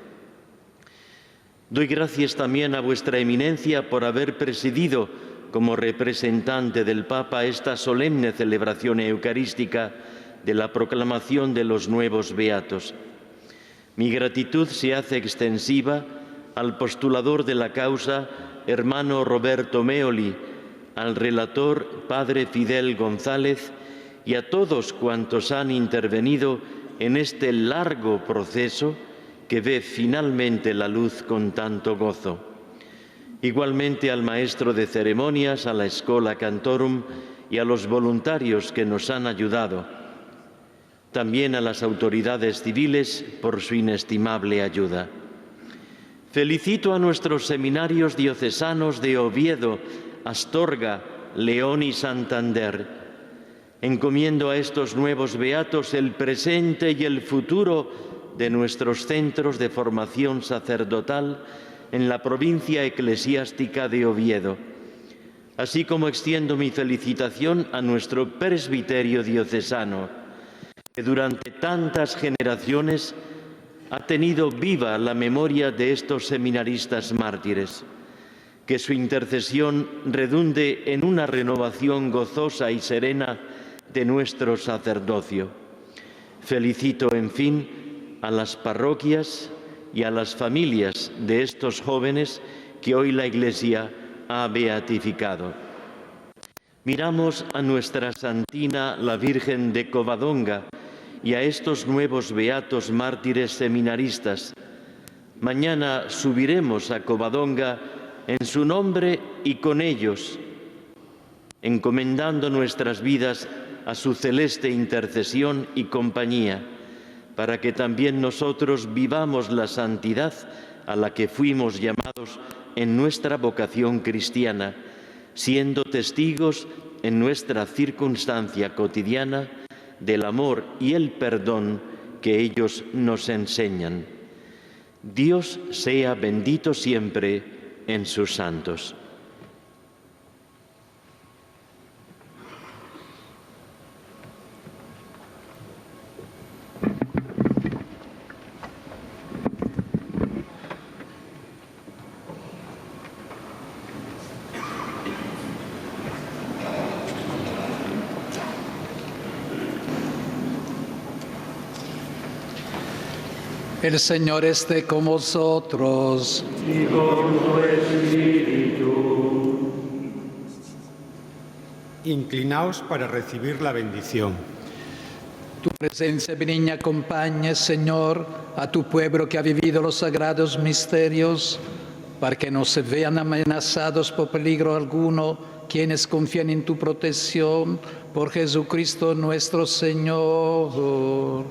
Doy gracias también a vuestra eminencia por haber presidido como representante del Papa esta solemne celebración eucarística de la proclamación de los nuevos beatos. Mi gratitud se hace extensiva al postulador de la causa, hermano Roberto Meoli, al relator, padre Fidel González, y a todos cuantos han intervenido en este largo proceso que ve finalmente la luz con tanto gozo. Igualmente al maestro de ceremonias, a la Schola Cantorum y a los voluntarios que nos han ayudado. También a las autoridades civiles por su inestimable ayuda. Felicito a nuestros seminarios diocesanos de Oviedo, Astorga, León y Santander. Encomiendo a estos nuevos beatos el presente y el futuro de nuestros centros de formación sacerdotal en la provincia eclesiástica de Oviedo, así como extiendo mi felicitación a nuestro presbiterio diocesano, que durante tantas generaciones ha tenido viva la memoria de estos seminaristas mártires. Que su intercesión redunde en una renovación gozosa y serena de nuestro sacerdocio. Felicito, en fin, a las parroquias y a las familias de estos jóvenes que hoy la Iglesia ha beatificado. Miramos a nuestra Santina, la Virgen de Covadonga, y a estos nuevos beatos mártires seminaristas. Mañana subiremos a Covadonga en su nombre y con ellos, encomendando nuestras vidas a su celeste intercesión y compañía, para que también nosotros vivamos la santidad a la que fuimos llamados en nuestra vocación cristiana, siendo testigos en nuestra circunstancia cotidiana del amor y el perdón que ellos nos enseñan. Dios sea bendito siempre en sus santos. El Señor esté con vosotros. Y con tu espíritu. Inclinaos para recibir la bendición. Tu presencia benigna acompañe, Señor, a tu pueblo que ha vivido los sagrados misterios, para que no se vean amenazados por peligro alguno quienes confían en tu protección, por Jesucristo nuestro Señor.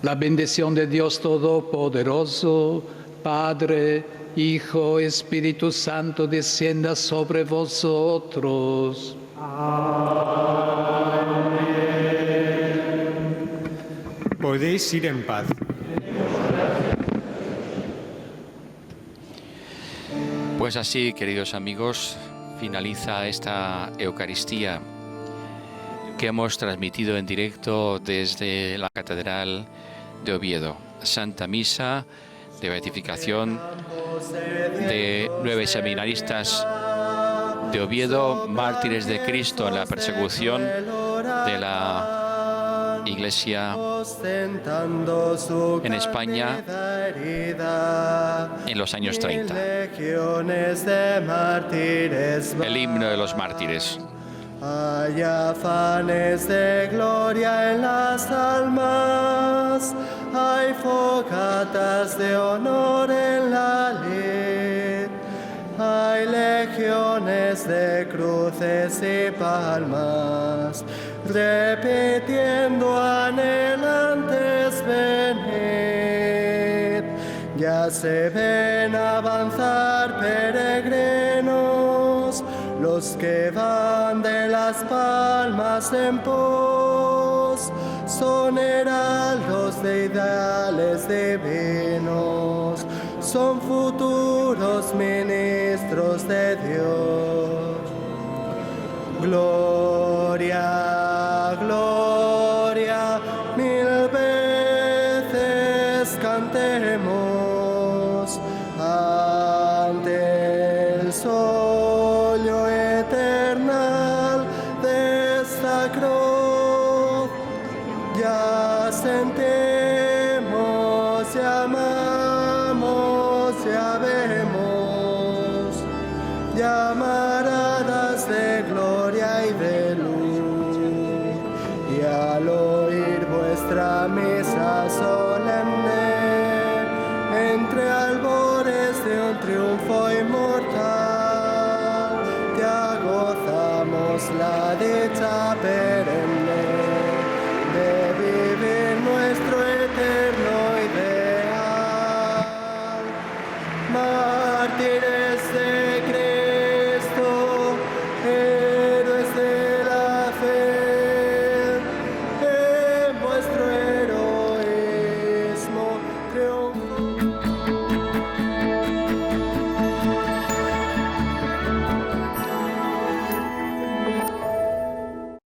La bendición de Dios Todopoderoso, Padre, Hijo, Espíritu Santo, descienda sobre vosotros. Podéis ir en paz. Pues así, queridos amigos, finaliza esta Eucaristía que hemos transmitido en directo desde la Catedral de Oviedo. Santa Misa de beatificación de 9 seminaristas de Oviedo, mártires de Cristo en la persecución de la Iglesia en España en los años 30. El himno de los mártires. Hay afanes de gloria en las almas, hay fogatas de honor en la lid, hay legiones de cruces y palmas, repitiendo anhelantes venid. Ya se ven avanzar peregrinos, los que van de las palmas en pos, son heraldos de ideales divinos, son futuros ministros de Dios. Gloria, gloria, 1000 veces cantemos ante el solio eternal de esta cruz. Ya sentimos, ya amamos, ya vemos, llamaradas de gloria y de luz. Y al oír vuestra misa solemne, entre albores de un triunfo inmortal, ya gozamos la dicha perenne de vivir nuestro eterno ideal. Mártires